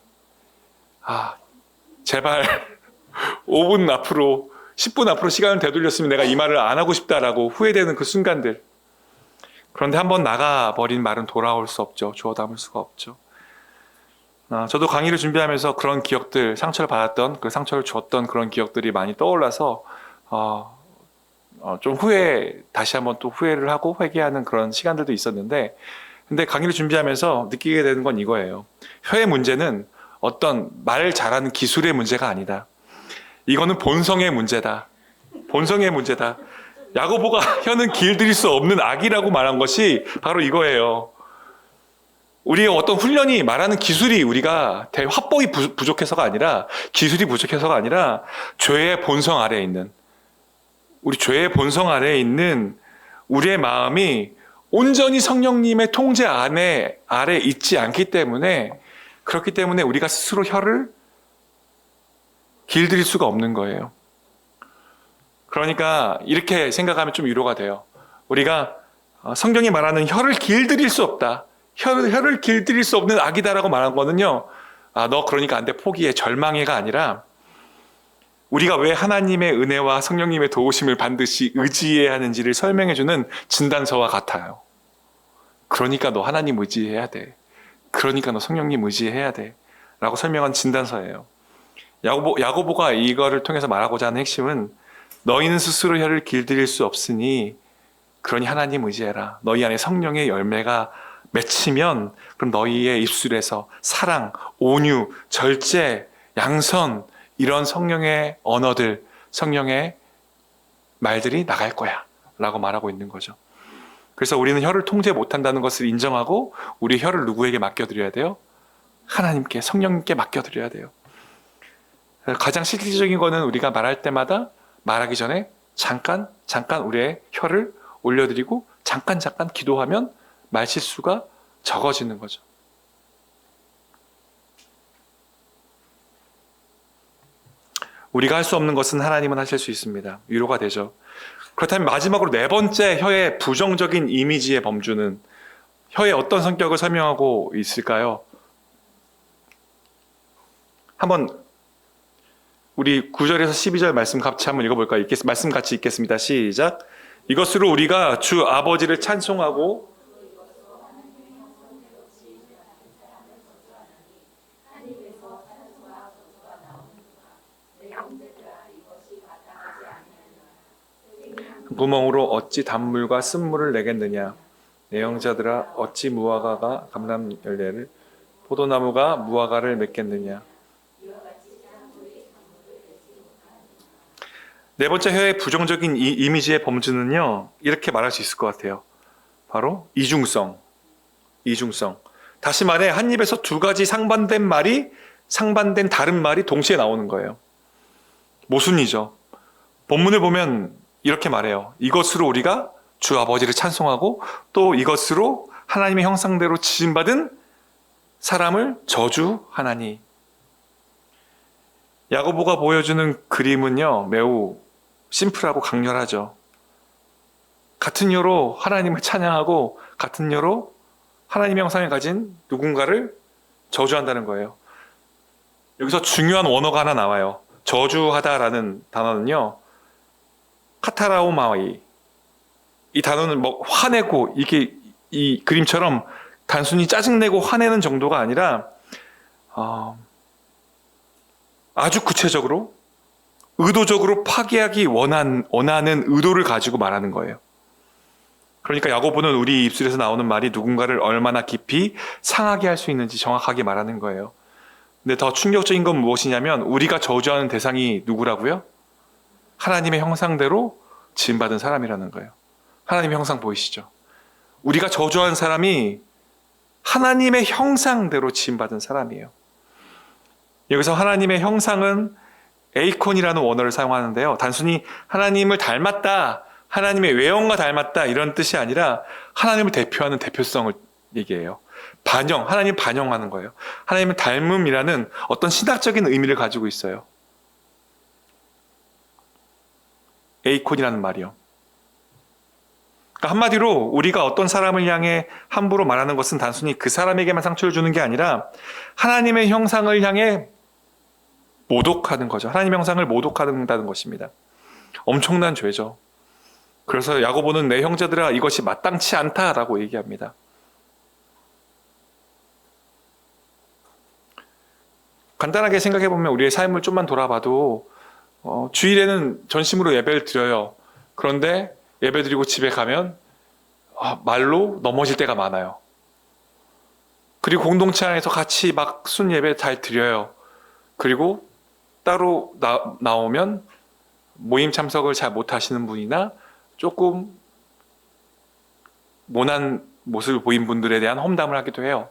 제발 5분 앞으로 10분 앞으로 시간을 되돌렸으면 내가 이 말을 안 하고 싶다라고 후회되는 그 순간들. 그런데 한번 나가버린 말은 돌아올 수 없죠. 주워 담을 수가 없죠. 저도 강의를 준비하면서 그런 기억들, 상처를 받았던, 그 상처를 주었던 그런 기억들이 많이 떠올라서 좀 다시 한번 또 후회를 하고 회개하는 그런 시간들도 있었는데, 근데 강의를 준비하면서 느끼게 되는 건 이거예요. 혀의 문제는 어떤 말 잘하는 기술의 문제가 아니다. 이거는 본성의 문제다. 본성의 문제다. 야고보가 혀는 길들일 수 없는 악이라고 말한 것이 바로 이거예요. 우리의 어떤 훈련이 말하는 기술이 우리가 화법이 부족해서가 아니라 기술이 부족해서가 아니라 죄의 본성 아래에 있는 죄의 본성 아래에 있는 우리의 마음이 온전히 성령님의 통제 아래 있지 않기 때문에 그렇기 때문에 우리가 스스로 혀를 길들일 수가 없는 거예요. 그러니까 이렇게 생각하면 좀 위로가 돼요. 우리가 성경이 말하는 혀를 길들일 수 없다. 혀를 길들일 수 없는 악이다라고 말한 거는요. 너 그러니까 안 돼, 포기해, 절망해가 아니라 우리가 왜 하나님의 은혜와 성령님의 도우심을 반드시 의지해야 하는지를 설명해주는 진단서와 같아요. 그러니까 너 하나님 의지해야 돼. 그러니까 너 성령님 의지해야 돼. 라고 설명한 진단서예요. 야고보가 이거를 통해서 말하고자 하는 핵심은 너희는 스스로 혀를 길들일 수 없으니 그러니 하나님 의지해라. 너희 안에 성령의 열매가 맺히면 그럼 너희의 입술에서 사랑, 온유, 절제, 양선 이런 성령의 언어들, 성령의 말들이 나갈 거야 라고 말하고 있는 거죠. 그래서 우리는 혀를 통제 못한다는 것을 인정하고 우리 혀를 누구에게 맡겨드려야 돼요? 하나님께, 성령님께 맡겨드려야 돼요. 가장 실질적인 거는 우리가 말할 때마다 말하기 전에 잠깐 우리의 혀를 올려드리고 잠깐 기도하면 말실수가 적어지는 거죠. 우리가 할 수 없는 것은 하나님은 하실 수 있습니다. 위로가 되죠. 그렇다면 마지막으로 네 번째 혀의 부정적인 이미지의 범주는 혀의 어떤 성격을 설명하고 있을까요? 한번 우리 9절에서 12절 말씀 같이 한번 읽어볼까요? 말씀 같이 읽겠습니다. 시작. 이것으로 우리가 주 아버지를 찬송하고 구멍으로 어찌 단물과 쓴물을 내겠느냐. 내 형제들아 어찌 무화과가 감람열매를 포도나무가 무화과를 맺겠느냐. 네 번째 혀의 부정적인 이미지의 범주는요, 이렇게 말할 수 있을 것 같아요. 바로 이중성. 다시 말해 한 입에서 두 가지 상반된 다른 말이 동시에 나오는 거예요. 모순이죠. 본문을 보면 이렇게 말해요. 이것으로 우리가 주 아버지를 찬송하고 또 이것으로 하나님의 형상대로 지음받은 사람을 저주하나니. 야고보가 보여주는 그림은요, 매우 심플하고 강렬하죠. 같은 혀로 하나님을 찬양하고 같은 혀로 하나님의 형상을 가진 누군가를 저주한다는 거예요. 여기서 중요한 원어가 하나 나와요. 저주하다라는 단어는요, 카타라오마이. 이 단어는 뭐 화내고, 이게 이 그림처럼 단순히 짜증내고 화내는 정도가 아니라 아주 구체적으로 의도적으로 파괴하기 원하는 의도를 가지고 말하는 거예요. 그러니까 야고보는 우리 입술에서 나오는 말이 누군가를 얼마나 깊이 상하게 할 수 있는지 정확하게 말하는 거예요. 근데 더 충격적인 건 무엇이냐면 우리가 저주하는 대상이 누구라고요? 하나님의 형상대로 지음받은 사람이라는 거예요. 하나님의 형상 보이시죠? 우리가 저주하는 사람이 하나님의 형상대로 지음받은 사람이에요. 여기서 하나님의 형상은 에이콘이라는 원어를 사용하는데요. 단순히 하나님을 닮았다, 하나님의 외형과 닮았다 이런 뜻이 아니라 하나님을 대표하는 대표성을 얘기해요. 하나님을 반영하는 거예요. 하나님을 닮음이라는 어떤 신학적인 의미를 가지고 있어요. 에이콘이라는 말이요. 그러니까 한마디로 우리가 어떤 사람을 향해 함부로 말하는 것은 단순히 그 사람에게만 상처를 주는 게 아니라 하나님의 형상을 향해 모독하는 거죠. 하나님의 형상을 모독한다는 것입니다. 엄청난 죄죠. 그래서 야고보는 내 형제들아 이것이 마땅치 않다라고 얘기합니다. 간단하게 생각해 보면 우리의 삶을 좀만 돌아봐도 주일에는 전심으로 예배를 드려요. 그런데 예배 드리고 집에 가면 말로 넘어질 때가 많아요. 그리고 공동체 안에서 같이 막 순 예배 잘 드려요. 그리고 따로 나오면 모임 참석을 잘 못하시는 분이나 조금 모난 모습을 보인 분들에 대한 험담을 하기도 해요.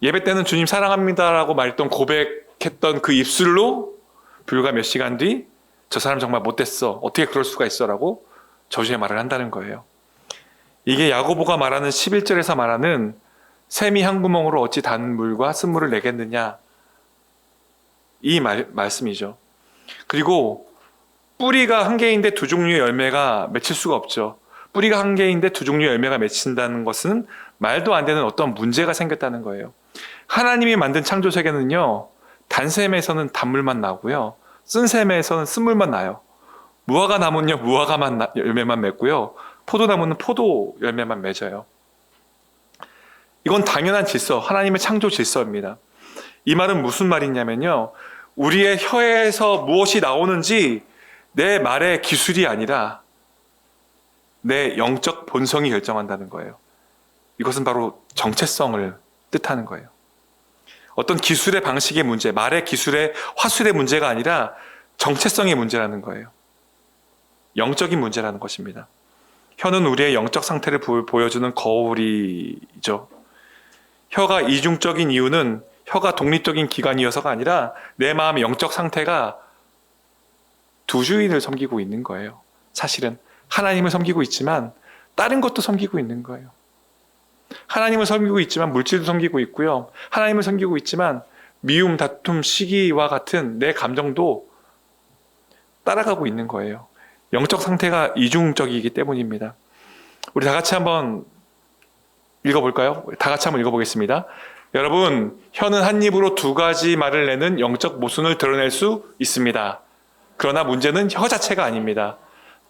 예배 때는 주님 사랑합니다라고 말했던 고백했던 그 입술로 불과 몇 시간 뒤 저 사람 정말 못됐어. 어떻게 그럴 수가 있어? 라고 저주의 말을 한다는 거예요. 이게 야고보가 말하는 11절에서 말하는 샘이 한 구멍으로 어찌 단물과 쓴물을 내겠느냐. 이 말씀이죠. 그리고 뿌리가 한 개인데 두 종류의 열매가 맺힐 수가 없죠. 뿌리가 한 개인데 두 종류의 열매가 맺힌다는 것은 말도 안 되는 어떤 문제가 생겼다는 거예요. 하나님이 만든 창조 세계는요, 단샘에서는 단물만 나고요, 쓴샘에서는 쓴물만 나요. 무화과 나무는요, 열매만 맺고요, 포도나무는 포도 열매만 맺어요. 이건 당연한 질서, 하나님의 창조 질서입니다. 이 말은 무슨 말이냐면요, 우리의 혀에서 무엇이 나오는지 내 말의 기술이 아니라 내 영적 본성이 결정한다는 거예요. 이것은 바로 정체성을 뜻하는 거예요. 어떤 기술의 방식의 문제, 말의 기술의 화술의 문제가 아니라 정체성의 문제라는 거예요. 영적인 문제라는 것입니다. 혀는 우리의 영적 상태를 보여주는 거울이죠. 혀가 이중적인 이유는 혀가 독립적인 기관이어서가 아니라 내 마음의 영적 상태가 두 주인을 섬기고 있는 거예요. 사실은 하나님을 섬기고 있지만 다른 것도 섬기고 있는 거예요. 하나님을 섬기고 있지만 물질도 섬기고 있고요. 하나님을 섬기고 있지만 미움, 다툼, 시기와 같은 내 감정도 따라가고 있는 거예요. 영적 상태가 이중적이기 때문입니다. 우리 다 같이 한번 읽어볼까요? 다 같이 한번 읽어보겠습니다. 여러분, 혀는 한 입으로 두 가지 말을 내는 영적 모순을 드러낼 수 있습니다. 그러나 문제는 혀 자체가 아닙니다.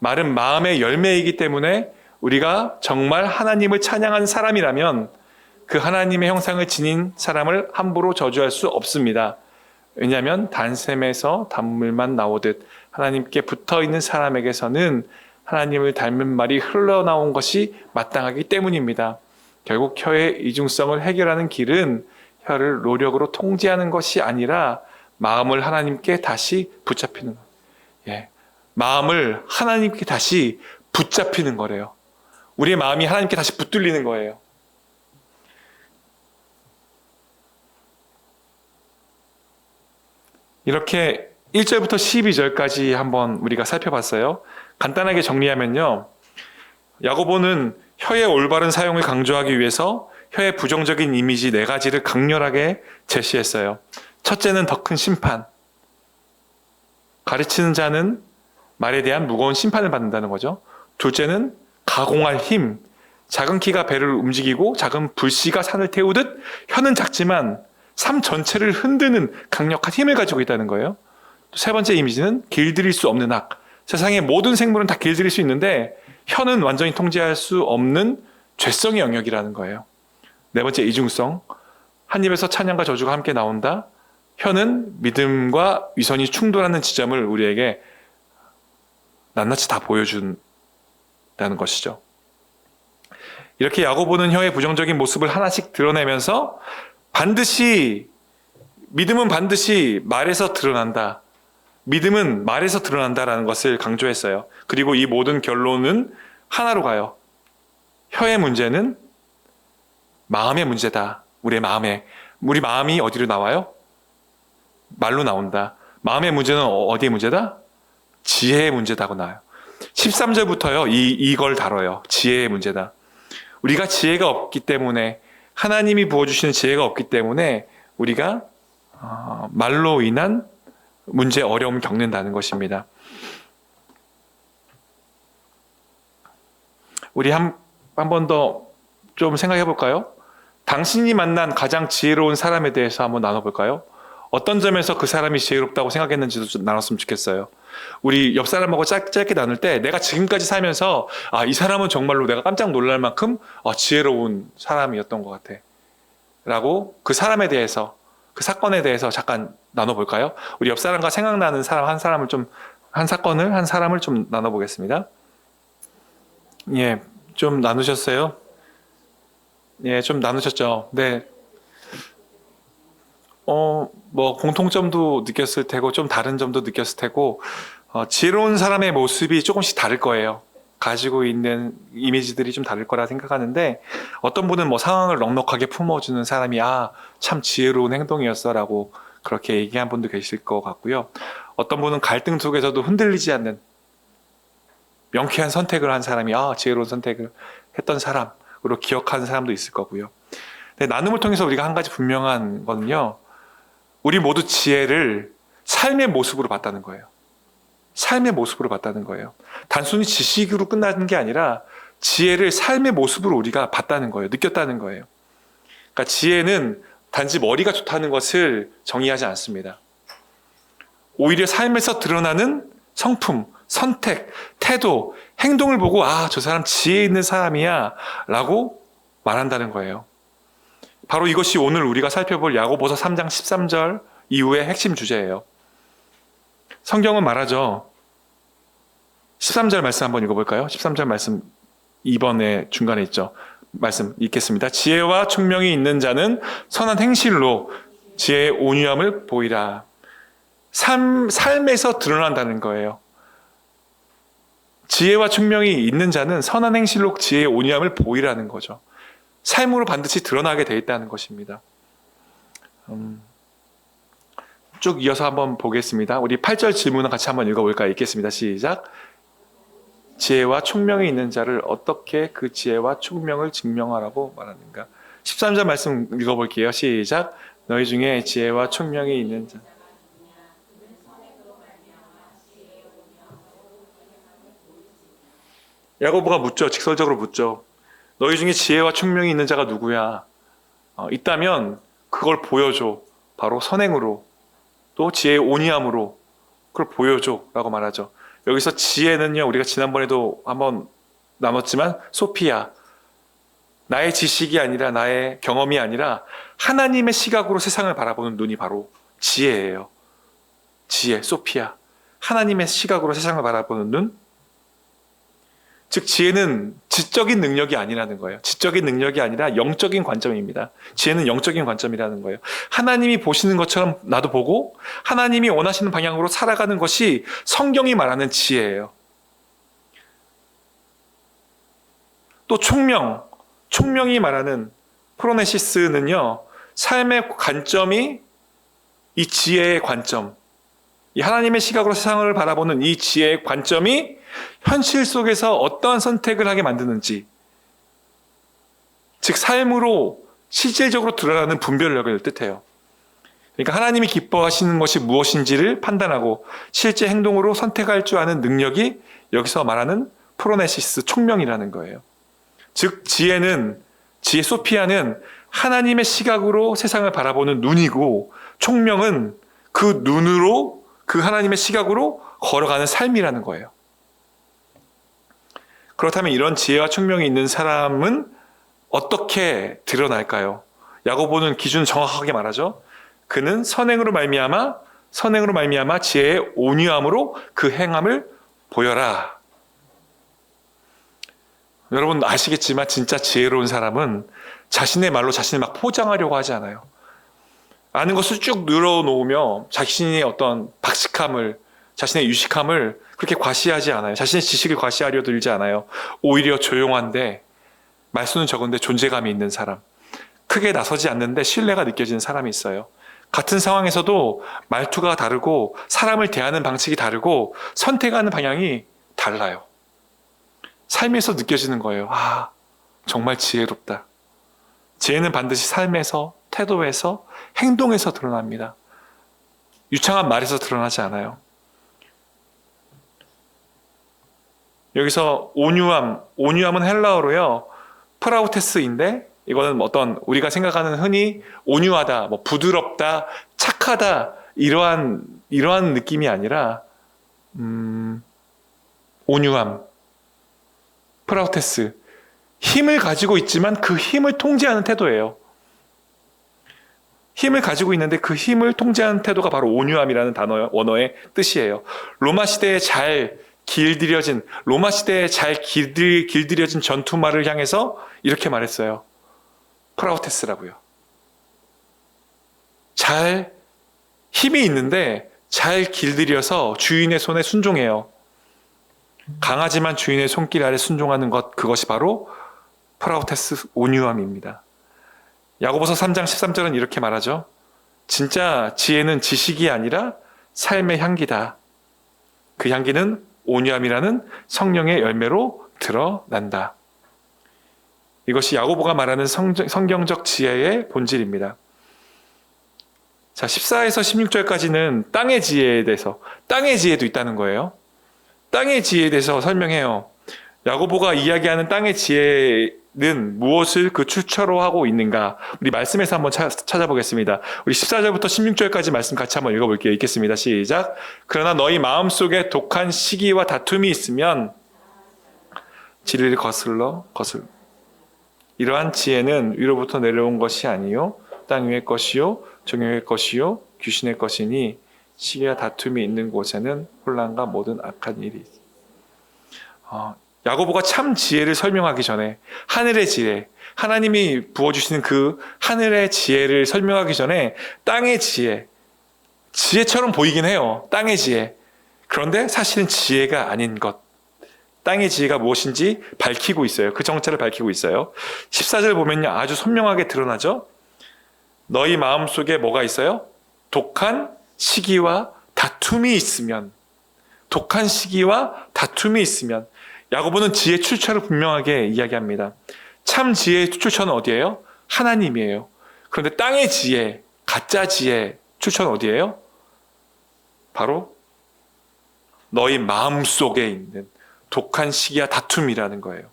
말은 마음의 열매이기 때문에 우리가 정말 하나님을 찬양한 사람이라면 그 하나님의 형상을 지닌 사람을 함부로 저주할 수 없습니다. 왜냐하면 단샘에서 단물만 나오듯 하나님께 붙어있는 사람에게서는 하나님을 닮은 말이 흘러나온 것이 마땅하기 때문입니다. 결국 혀의 이중성을 해결하는 길은 혀를 노력으로 통제하는 것이 아니라 마음을 하나님께 다시 붙잡히는 거예요. 예, 마음을 하나님께 다시 붙잡히는 거래요. 우리의 마음이 하나님께 다시 붙들리는 거예요. 이렇게 1절부터 12절까지 한번 우리가 살펴봤어요. 간단하게 정리하면요, 야고보는 혀의 올바른 사용을 강조하기 위해서 혀의 부정적인 이미지 4가지를 강렬하게 제시했어요. 첫째는 더 큰 심판. 가르치는 자는 말에 대한 무거운 심판을 받는다는 거죠. 둘째는 가공할 힘. 작은 키가 배를 움직이고 작은 불씨가 산을 태우듯 혀는 작지만 삶 전체를 흔드는 강력한 힘을 가지고 있다는 거예요. 또 세 번째 이미지는 길들일 수 없는 악. 세상의 모든 생물은 다 길들일 수 있는데 혀는 완전히 통제할 수 없는 죄성의 영역이라는 거예요. 네 번째 이중성. 한 입에서 찬양과 저주가 함께 나온다. 혀는 믿음과 위선이 충돌하는 지점을 우리에게 낱낱이 다 보여준다는 것이죠. 이렇게 야고보는 혀의 부정적인 모습을 하나씩 드러내면서 믿음은 반드시 말에서 드러난다. 믿음은 말에서 드러난다라는 것을 강조했어요. 그리고 이 모든 결론은 하나로 가요. 혀의 문제는 마음의 문제다. 우리 마음이 어디로 나와요? 말로 나온다. 마음의 문제는 어디의 문제다? 지혜의 문제다고 나와요. 13절부터요, 이걸 다뤄요. 지혜의 문제다. 우리가 지혜가 없기 때문에, 하나님이 부어주시는 지혜가 없기 때문에 우리가 말로 인한 문제, 어려움을 겪는다는 것입니다. 우리 한 번 더 좀 생각해 볼까요? 당신이 만난 가장 지혜로운 사람에 대해서 한번 나눠볼까요? 어떤 점에서 그 사람이 지혜롭다고 생각했는지도 좀 나눴으면 좋겠어요. 우리 옆 사람하고 짧게 나눌 때 내가 지금까지 살면서 이 사람은 정말로 내가 깜짝 놀랄 만큼 지혜로운 사람이었던 것 같아 라고 그 사람에 대해서, 그 사건에 대해서 잠깐 나눠볼까요? 우리 옆 사람과 생각나는 사람 한 사람을 한 사람을 좀 나눠보겠습니다. 예, 좀 나누셨어요? 예, 좀 나누셨죠? 네. 뭐 공통점도 느꼈을 테고 좀 다른 점도 느꼈을 테고 지혜로운 사람의 모습이 조금씩 다를 거예요. 가지고 있는 이미지들이 좀 다를 거라 생각하는데, 어떤 분은 뭐 상황을 넉넉하게 품어주는 사람이 참 지혜로운 행동이었어 라고 그렇게 얘기한 분도 계실 것 같고요. 어떤 분은 갈등 속에서도 흔들리지 않는 명쾌한 선택을 한 사람이 지혜로운 선택을 했던 사람으로 기억하는 사람도 있을 거고요. 근데 나눔을 통해서 우리가 한 가지 분명한 거는요, 우리 모두 지혜를 삶의 모습으로 봤다는 거예요. 삶의 모습으로 봤다는 거예요. 단순히 지식으로 끝나는 게 아니라 지혜를 삶의 모습으로 우리가 봤다는 거예요. 느꼈다는 거예요. 그러니까 지혜는 단지 머리가 좋다는 것을 정의하지 않습니다. 오히려 삶에서 드러나는 성품, 선택, 태도, 행동을 보고 저 사람 지혜 있는 사람이야 라고 말한다는 거예요. 바로 이것이 오늘 우리가 살펴볼 야고보서 3장 13절 이후의 핵심 주제예요. 성경은 말하죠. 13절 말씀 한번 읽어볼까요? 13절 말씀 2번에 중간에 있죠. 말씀 읽겠습니다. 지혜와 총명이 있는 자는 선한 행실로 지혜의 온유함을 보이라. 삶에서 드러난다는 거예요. 지혜와 총명이 있는 자는 선한 행실로 지혜의 온유함을 보이라는 거죠. 삶으로 반드시 드러나게 돼 있다는 것입니다. 쭉 이어서 한번 보겠습니다. 우리 8절 질문을 같이 한번 읽어볼까요? 읽겠습니다. 시작. 지혜와 총명이 있는 자를 어떻게 그 지혜와 총명을 증명하라고 말하는가? 13절 말씀 읽어볼게요. 시작. 너희 중에 지혜와 총명이 있는 자. 야고보가 묻죠. 직설적으로 묻죠. 너희 중에 지혜와 총명이 있는 자가 누구야? 있다면 그걸 보여줘. 바로 선행으로, 또 지혜의 온유함으로 그걸 보여줘 라고 말하죠. 여기서 지혜는요, 우리가 지난번에도 한번 나눴지만 소피아, 나의 지식이 아니라 나의 경험이 아니라 하나님의 시각으로 세상을 바라보는 눈이 바로 지혜예요. 지혜, 소피아. 하나님의 시각으로 세상을 바라보는 눈. 즉 지혜는 지적인 능력이 아니라는 거예요. 지적인 능력이 아니라 영적인 관점입니다. 지혜는 영적인 관점이라는 거예요. 하나님이 보시는 것처럼 나도 보고 하나님이 원하시는 방향으로 살아가는 것이 성경이 말하는 지혜예요. 또 총명이 말하는 프로네시스는요, 삶의 관점이 이 지혜의 관점, 이 하나님의 시각으로 세상을 바라보는 이 지혜의 관점이 현실 속에서 어떠한 선택을 하게 만드는지, 즉 삶으로 실질적으로 드러나는 분별력을 뜻해요. 그러니까 하나님이 기뻐하시는 것이 무엇인지를 판단하고 실제 행동으로 선택할 줄 아는 능력이 여기서 말하는 프로네시스, 총명이라는 거예요. 즉 지혜 소피아는 하나님의 시각으로 세상을 바라보는 눈이고, 총명은 그 눈으로, 그 하나님의 시각으로 걸어가는 삶이라는 거예요. 그렇다면 이런 지혜와 총명이 있는 사람은 어떻게 드러날까요? 야고보는 기준을 정확하게 말하죠. 그는 선행으로 말미암아 지혜의 온유함으로 그 행함을 보여라. 여러분 아시겠지만 진짜 지혜로운 사람은 자신의 말로 자신을 막 포장하려고 하지 않아요. 아는 것을 쭉 늘어놓으며 자신의 어떤 박식함을, 자신의 유식함을 그렇게 과시하지 않아요. 자신의 지식을 과시하려 들지 않아요. 오히려 조용한데, 말수는 적은데 존재감이 있는 사람, 크게 나서지 않는데 신뢰가 느껴지는 사람이 있어요. 같은 상황에서도 말투가 다르고 사람을 대하는 방식이 다르고 선택하는 방향이 달라요. 삶에서 느껴지는 거예요. 아, 정말 지혜롭다. 지혜는 반드시 삶에서, 태도에서, 행동에서 드러납니다. 유창한 말에서 드러나지 않아요. 여기서 온유함은 헬라어로요, 프라우테스인데, 이거는 어떤 우리가 생각하는 흔히 온유하다, 부드럽다, 착하다, 이러한 느낌이 아니라 온유함, 프라우테스, 힘을 가지고 있지만 그 힘을 통제하는 태도예요. 힘을 가지고 있는데 그 힘을 통제하는 태도가 바로 온유함이라는 원어의 뜻이에요. 로마 시대에 잘 길들여진 전투말을 향해서 이렇게 말했어요. 프라우테스라고요. 잘 힘이 있는데 잘 길들여서 주인의 손에 순종해요. 강하지만 주인의 손길 아래 순종하는 것, 그것이 바로 프라우테스, 온유함입니다. 야고보서 3장 13절은 이렇게 말하죠. 진짜 지혜는 지식이 아니라 삶의 향기다. 그 향기는 온유함이라는 성령의 열매로 드러난다. 이것이 야고보가 말하는 성경적 지혜의 본질입니다. 자, 14에서 16절까지는 땅의 지혜에 대해서, 땅의 지혜도 있다는 거예요. 땅의 지혜에 대해서 설명해요. 야고보가 이야기하는 땅의 지혜는 무엇을 그 출처로 하고 있는가? 우리 말씀에서 한번 찾아보겠습니다. 우리 14절부터 16절까지 말씀 같이 한번 읽어볼게요. 읽겠습니다. 시작. 그러나 너희 마음속에 독한 시기와 다툼이 있으면 진리를 거슬러 이러한 지혜는 위로부터 내려온 것이 아니요 땅 위의 것이요 정욕의 것이요 귀신의 것이니 시기와 다툼이 있는 곳에는 혼란과 모든 악한 일이 있습니다. 야고보가 참 지혜를 설명하기 전에, 하늘의 지혜, 하나님이 부어주시는 그 하늘의 지혜를 설명하기 전에 땅의 지혜처럼 보이긴 해요. 땅의 지혜. 그런데 사실은 지혜가 아닌 것, 땅의 지혜가 무엇인지 밝히고 있어요. 그 정체를 밝히고 있어요. 14절 보면요, 아주 선명하게 드러나죠. 너희 마음속에 뭐가 있어요? 독한 시기와 다툼이 있으면, 야고보는 지혜의 출처를 분명하게 이야기합니다. 참 지혜의 출처는 어디예요? 하나님이에요. 그런데 땅의 지혜, 가짜 지혜 출처는 어디예요? 바로 너희 마음속에 있는 독한 시기와 다툼이라는 거예요.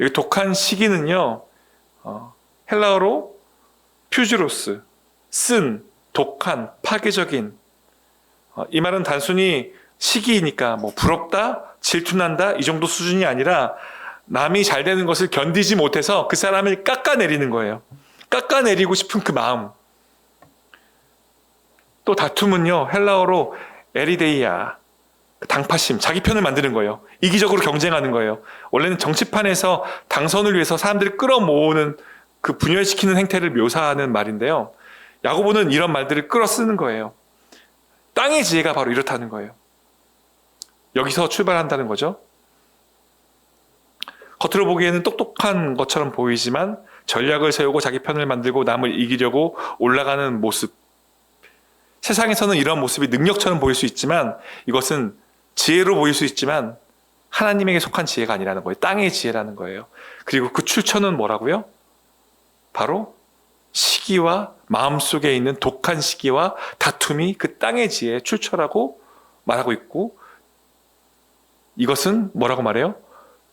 여기 독한 시기는요, 헬라어로 퓨즈로스, 쓴, 독한, 파괴적인. 이 말은 단순히 시기이니까 뭐 부럽다, 질투난다 이 정도 수준이 아니라 남이 잘 되는 것을 견디지 못해서 그 사람을 깎아내리는 거예요. 깎아내리고 싶은 그 마음. 또 다툼은요, 헬라어로 에리데이아, 당파심, 자기 편을 만드는 거예요. 이기적으로 경쟁하는 거예요. 원래는 정치판에서 당선을 위해서 사람들을 끌어모으는 그 분열시키는 행태를 묘사하는 말인데요. 야고보는 이런 말들을 끌어 쓰는 거예요. 땅의 지혜가 바로 이렇다는 거예요. 여기서 출발한다는 거죠. 겉으로 보기에는 똑똑한 것처럼 보이지만 전략을 세우고 자기 편을 만들고 남을 이기려고 올라가는 모습. 세상에서는 이런 모습이 능력처럼 보일 수 있지만 이것은 지혜로 보일 수 있지만 하나님에게 속한 지혜가 아니라는 거예요. 땅의 지혜라는 거예요. 그리고 그 출처는 뭐라고요? 바로 시기와 마음속에 있는 독한 시기와 다툼이 그 땅의 지혜의 출처라고 말하고 있고, 이것은 뭐라고 말해요?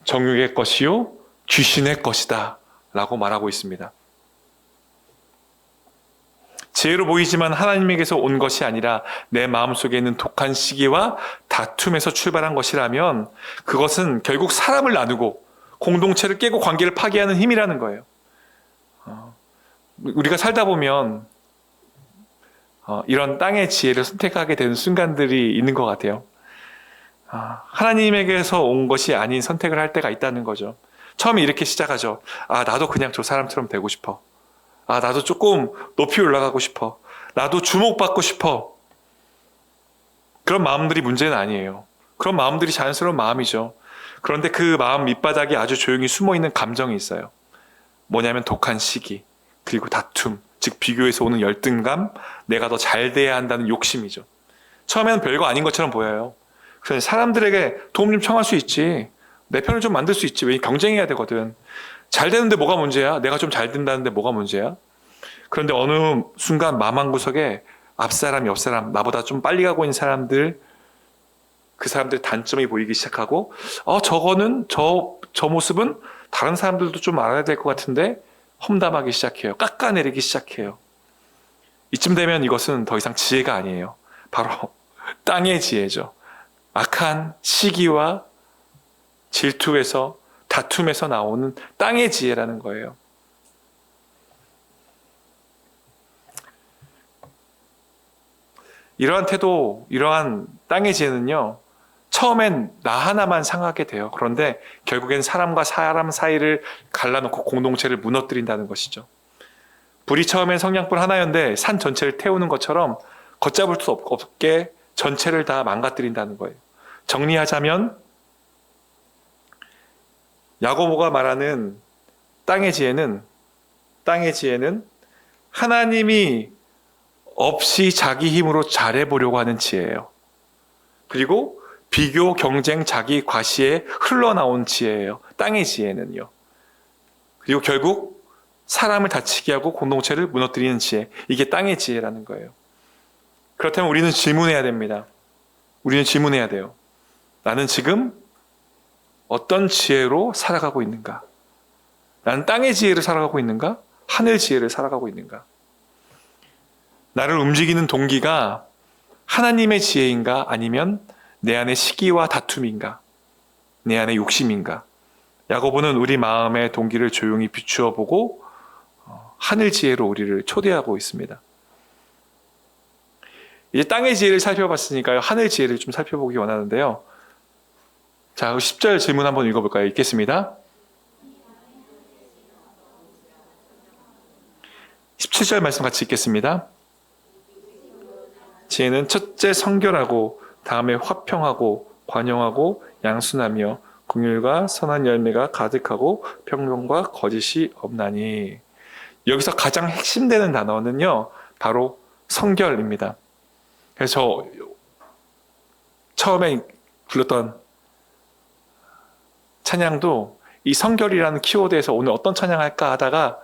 정욕의 것이요 귀신의 것이다 라고 말하고 있습니다. 지혜로 보이지만 하나님에게서 온 것이 아니라 내 마음속에 있는 독한 시기와 다툼에서 출발한 것이라면 그것은 결국 사람을 나누고 공동체를 깨고 관계를 파괴하는 힘이라는 거예요. 우리가 살다 보면 이런 땅의 지혜를 선택하게 되는 순간들이 있는 것 같아요. 하나님에게서 온 것이 아닌 선택을 할 때가 있다는 거죠. 처음에 이렇게 시작하죠. 나도 그냥 저 사람처럼 되고 싶어. 나도 조금 높이 올라가고 싶어. 나도 주목받고 싶어. 그런 마음들이 문제는 아니에요. 그런 마음들이 자연스러운 마음이죠. 그런데 그 마음 밑바닥에 아주 조용히 숨어있는 감정이 있어요. 뭐냐면 독한 시기, 그리고 다툼, 즉 비교에서 오는 열등감, 내가 더 잘 돼야 한다는 욕심이죠. 처음에는 별거 아닌 것처럼 보여요. 그래서 사람들에게 도움 좀 청할 수 있지. 내 편을 좀 만들 수 있지. 왜 경쟁해야 되거든. 잘 되는데 뭐가 문제야? 내가 좀 잘 된다는데 뭐가 문제야? 그런데 어느 순간 마음 한구석에 앞사람, 옆사람, 나보다 좀 빨리 가고 있는 사람들, 그 사람들의 단점이 보이기 시작하고 저거는 저 모습은 다른 사람들도 좀 알아야 될 것 같은데 험담하기 시작해요. 깎아내리기 시작해요. 이쯤 되면 이것은 더 이상 지혜가 아니에요. 바로 땅의 지혜죠. 악한 시기와 질투에서 다툼에서 나오는 땅의 지혜라는 거예요. 이러한 태도, 이러한 땅의 지혜는요, 처음엔 나 하나만 상하게 돼요. 그런데 결국엔 사람과 사람 사이를 갈라놓고 공동체를 무너뜨린다는 것이죠. 불이 처음엔 성냥불 하나였는데 산 전체를 태우는 것처럼 걷잡을 수 없게 전체를 다 망가뜨린다는 거예요. 정리하자면 야고보가 말하는 땅의 지혜는 하나님이 없이 자기 힘으로 잘해보려고 하는 지혜예요. 그리고 비교, 경쟁, 자기 과시에 흘러나온 지혜예요. 땅의 지혜는요. 그리고 결국 사람을 다치게 하고 공동체를 무너뜨리는 지혜. 이게 땅의 지혜라는 거예요. 그렇다면 우리는 질문해야 됩니다. 우리는 질문해야 돼요. 나는 지금 어떤 지혜로 살아가고 있는가? 나는 땅의 지혜를 살아가고 있는가? 하늘 지혜를 살아가고 있는가? 나를 움직이는 동기가 하나님의 지혜인가? 아니면 내 안의 시기와 다툼인가? 내 안의 욕심인가? 야고보는 우리 마음의 동기를 조용히 비추어 보고 하늘 지혜로 우리를 초대하고 있습니다. 이제 땅의 지혜를 살펴봤으니까요. 하늘 지혜를 좀 살펴보기 원하는데요. 자, 10절 질문 한번 읽어볼까요? 읽겠습니다. 17절 말씀 같이 읽겠습니다. 지혜는 첫째 성결하고 다음에 화평하고 관용하고 양순하며 긍휼과 선한 열매가 가득하고 평론과 거짓이 없나니. 여기서 가장 핵심되는 단어는요, 바로 성결입니다. 그래서 처음에 불렀던 찬양도 이 성결이라는 키워드에서 오늘 어떤 찬양 할까 하다가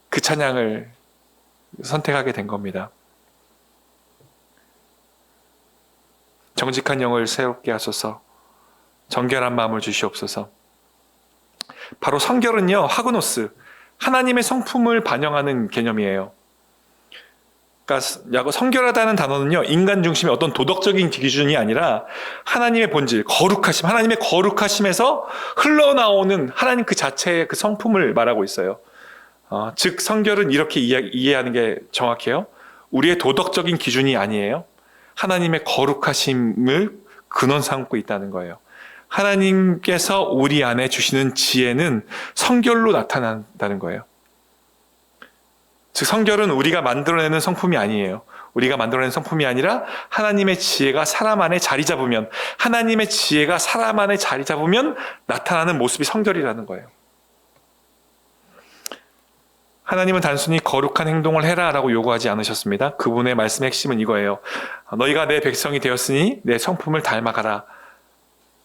그 찬양을 선택하게 된 겁니다. 정직한 영을 새롭게 하소서, 정결한 마음을 주시옵소서. 바로 성결은요, 하그노스, 하나님의 성품을 반영하는 개념이에요. 그러니까 성결하다는 단어는요, 인간 중심의 어떤 도덕적인 기준이 아니라 하나님의 본질, 거룩하심, 하나님의 거룩하심에서 흘러나오는 하나님 그 자체의 그 성품을 말하고 있어요. 즉 성결은 이렇게 이해하는 게 정확해요. 우리의 도덕적인 기준이 아니에요. 하나님의 거룩하심을 근원 삼고 있다는 거예요. 하나님께서 우리 안에 주시는 지혜는 성결로 나타난다는 거예요. 즉 성결은 우리가 만들어내는 성품이 아니에요. 우리가 만들어내는 성품이 아니라 하나님의 지혜가 사람 안에 자리 잡으면, 하나님의 지혜가 사람 안에 자리 잡으면 나타나는 모습이 성결이라는 거예요. 하나님은 단순히 거룩한 행동을 해라 라고 요구하지 않으셨습니다. 그분의 말씀의 핵심은 이거예요. 너희가 내 백성이 되었으니 내 성품을 닮아가라.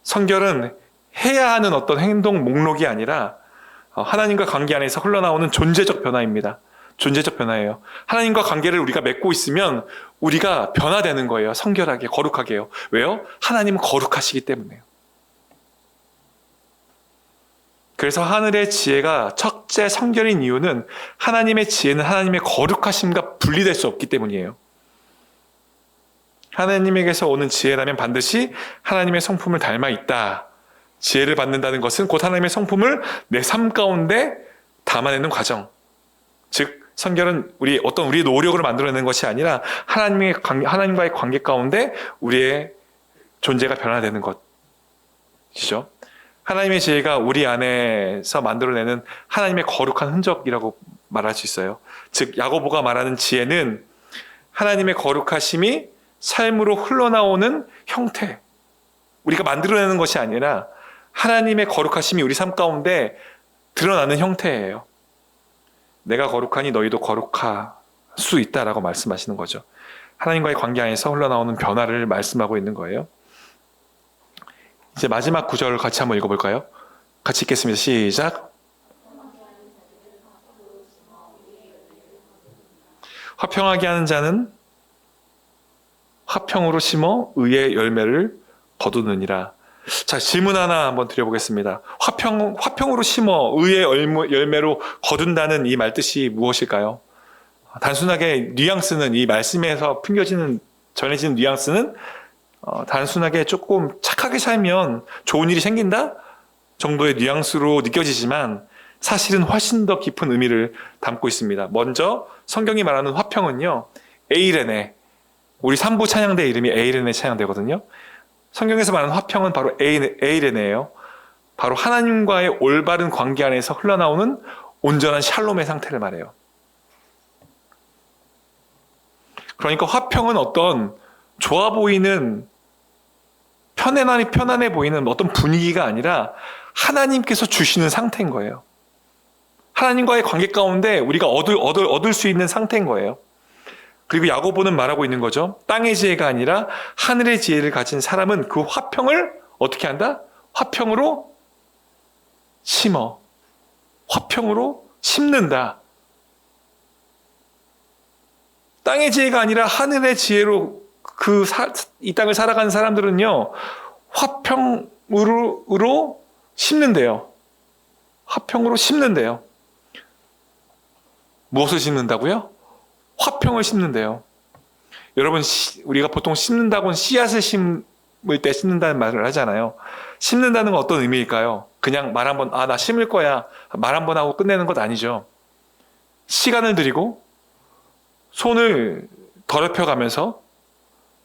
성결은 해야 하는 어떤 행동 목록이 아니라 하나님과 관계 안에서 흘러나오는 존재적 변화입니다. 존재적 변화예요. 하나님과 관계를 우리가 맺고 있으면 우리가 변화되는 거예요. 성결하게, 거룩하게요. 왜요? 하나님은 거룩하시기 때문에요. 그래서 하늘의 지혜가 첫째 성결인 이유는 하나님의 지혜는 하나님의 거룩하심과 분리될 수 없기 때문이에요. 하나님에게서 오는 지혜라면 반드시 하나님의 성품을 닮아 있다. 지혜를 받는다는 것은 곧 하나님의 성품을 내 삶 가운데 담아내는 과정. 즉 성결은 우리의 노력으로 만들어내는 것이 아니라 하나님과의 관계 가운데 우리의 존재가 변화되는 것이죠. 하나님의 지혜가 우리 안에서 만들어내는 하나님의 거룩한 흔적이라고 말할 수 있어요. 즉 야고보가 말하는 지혜는 하나님의 거룩하심이 삶으로 흘러나오는 형태, 우리가 만들어내는 것이 아니라 하나님의 거룩하심이 우리 삶 가운데 드러나는 형태예요. 내가 거룩하니 너희도 거룩할 수 있다라고 말씀하시는 거죠. 하나님과의 관계 안에서 흘러나오는 변화를 말씀하고 있는 거예요. 이제 마지막 구절 같이 한번 읽어볼까요? 같이 읽겠습니다. 시작. 화평하게 하는 자는 화평으로 심어 의의 열매를 거두느니라. 자, 질문 하나 한번 드려보겠습니다. 화평으로 심어 의의 열매로 거둔다는 이 말뜻이 무엇일까요? 단순하게 뉘앙스는, 이 말씀에서 전해지는 뉘앙스는 단순하게 조금 착하게 살면 좋은 일이 생긴다 정도의 뉘앙스로 느껴지지만 사실은 훨씬 더 깊은 의미를 담고 있습니다. 먼저 성경이 말하는 화평은요, 에이레네, 우리 3부 찬양대 이름이 에이레네 찬양대거든요. 성경에서 말하는 화평은 바로 에이레네예요. 바로 하나님과의 올바른 관계 안에서 흘러나오는 온전한 샬롬의 상태를 말해요. 그러니까 화평은 어떤 좋아 보이는, 편안해 보이는 어떤 분위기가 아니라 하나님께서 주시는 상태인 거예요. 하나님과의 관계 가운데 우리가 얻을 수 있는 상태인 거예요. 그리고 야고보는 말하고 있는 거죠. 땅의 지혜가 아니라 하늘의 지혜를 가진 사람은 그 화평을 어떻게 한다? 화평으로 심어. 화평으로 심는다. 땅의 지혜가 아니라 하늘의 지혜로 이 땅을 살아가는 사람들은요, 화평으로 심는데요. 화평으로 심는데요. 무엇을 심는다고요? 화평을 심는데요. 여러분, 우리가 보통 심는다고는 씨앗을 심을 때 심는다는 말을 하잖아요. 심는다는 건 어떤 의미일까요? 그냥 말 한번, 나 심을 거야, 말 한번 하고 끝내는 것 아니죠. 시간을 들이고 손을 더럽혀가면서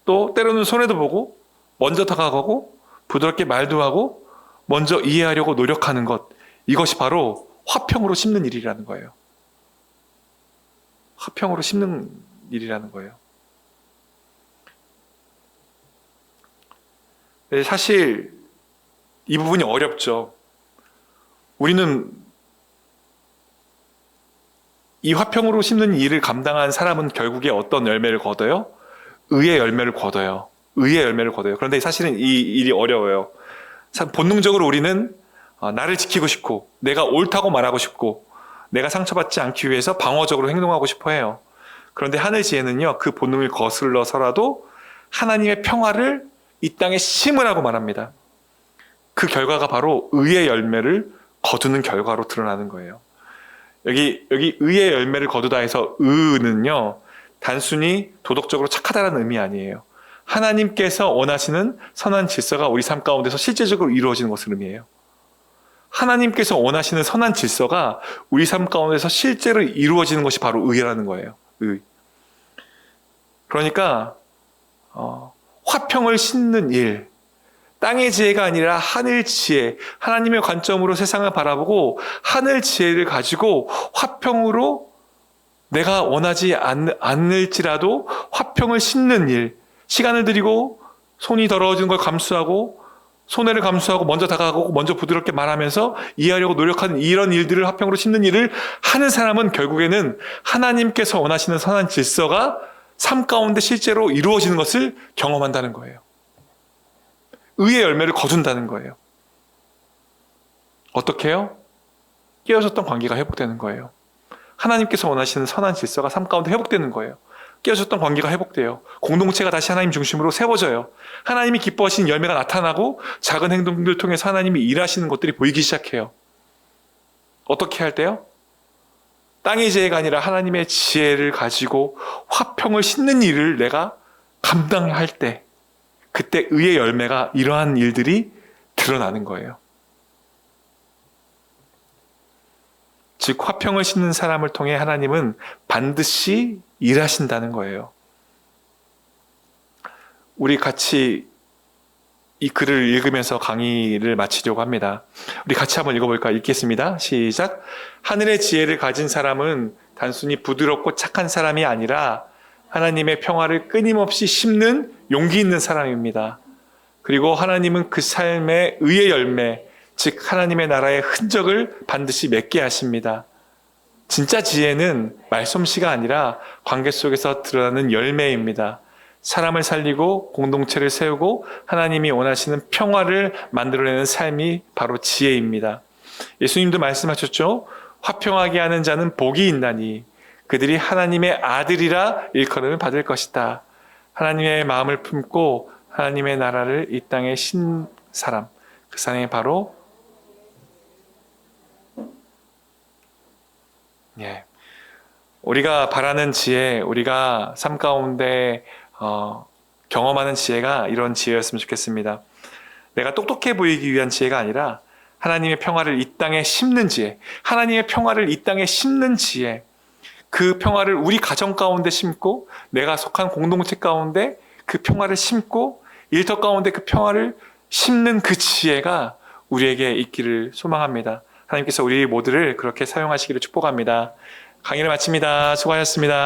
또 때로는 손해도 보고 먼저 다가가고 부드럽게 말도 하고 먼저 이해하려고 노력하는 것, 이것이 바로 화평으로 심는 일이라는 거예요. 화평으로 심는 일이라는 거예요. 사실 이 부분이 어렵죠. 우리는 이 화평으로 심는 일을 감당한 사람은 결국에 어떤 열매를 거둬요? 의의 열매를 거둬요. 의의 열매를 거둬요. 그런데 사실은 이 일이 어려워요. 본능적으로 우리는 나를 지키고 싶고, 내가 옳다고 말하고 싶고, 내가 상처받지 않기 위해서 방어적으로 행동하고 싶어 해요. 그런데 하늘 지혜는요, 그 본능을 거슬러서라도 하나님의 평화를 이 땅에 심으라고 말합니다. 그 결과가 바로 의의 열매를 거두는 결과로 드러나는 거예요. 여기 의의 열매를 거두다 해서 의는요, 단순히 도덕적으로 착하다라는 의미 아니에요. 하나님께서 원하시는 선한 질서가 우리 삶 가운데서 실제적으로 이루어지는 것을 의미해요. 하나님께서 원하시는 선한 질서가 우리 삶 가운데서 실제로 이루어지는 것이 바로 의라는 거예요. 의. 그러니까 화평을 싣는 일, 땅의 지혜가 아니라 하늘 지혜, 하나님의 관점으로 세상을 바라보고 하늘 지혜를 가지고 화평으로 내가 원하지 않을지라도 화평을 싣는 일, 시간을 들이고 손이 더러워지는 걸 감수하고 손해를 감수하고 먼저 다가가고 먼저 부드럽게 말하면서 이해하려고 노력하는 이런 일들을 화평으로 싣는 일을 하는 사람은 결국에는 하나님께서 원하시는 선한 질서가 삶 가운데 실제로 이루어지는 것을 경험한다는 거예요. 의의 열매를 거둔다는 거예요. 어떻게 해요? 깨어졌던 관계가 회복되는 거예요. 하나님께서 원하시는 선한 질서가 삶 가운데 회복되는 거예요. 깨어졌던 관계가 회복돼요. 공동체가 다시 하나님 중심으로 세워져요. 하나님이 기뻐하시는 열매가 나타나고 작은 행동들을 통해서 하나님이 일하시는 것들이 보이기 시작해요. 어떻게 할 때요? 땅의 지혜가 아니라 하나님의 지혜를 가지고 화평을 싣는 일을 내가 감당할 때, 그때 의의 열매가 이러한 일들이 드러나는 거예요. 즉 화평을 싣는 사람을 통해 하나님은 반드시 일하신다는 거예요. 우리 같이 이 글을 읽으면서 강의를 마치려고 합니다. 우리 같이 한번 읽어볼까요? 읽겠습니다. 시작. 하늘의 지혜를 가진 사람은 단순히 부드럽고 착한 사람이 아니라 하나님의 평화를 끊임없이 심는 용기 있는 사람입니다. 그리고 하나님은 그 삶의 의의 열매, 즉 하나님의 나라의 흔적을 반드시 맺게 하십니다. 진짜 지혜는 말솜씨가 아니라 관계 속에서 드러나는 열매입니다. 사람을 살리고 공동체를 세우고 하나님이 원하시는 평화를 만들어내는 삶이 바로 지혜입니다. 예수님도 말씀하셨죠. 화평하게 하는 자는 복이 있나니 그들이 하나님의 아들이라 일컬음을 받을 것이다. 하나님의 마음을 품고 하나님의 나라를 이 땅에 신 사람, 그 사람이 바로 우리가 바라는 지혜, 우리가 삶 가운데 경험하는 지혜가 이런 지혜였으면 좋겠습니다. 내가 똑똑해 보이기 위한 지혜가 아니라 하나님의 평화를 이 땅에 심는 지혜, 하나님의 평화를 이 땅에 심는 지혜, 그 평화를 우리 가정 가운데 심고 내가 속한 공동체 가운데 그 평화를 심고 일터 가운데 그 평화를 심는 그 지혜가 우리에게 있기를 소망합니다. 하나님께서 우리 모두를 그렇게 사용하시기를 축복합니다. 강의를 마칩니다. 수고하셨습니다.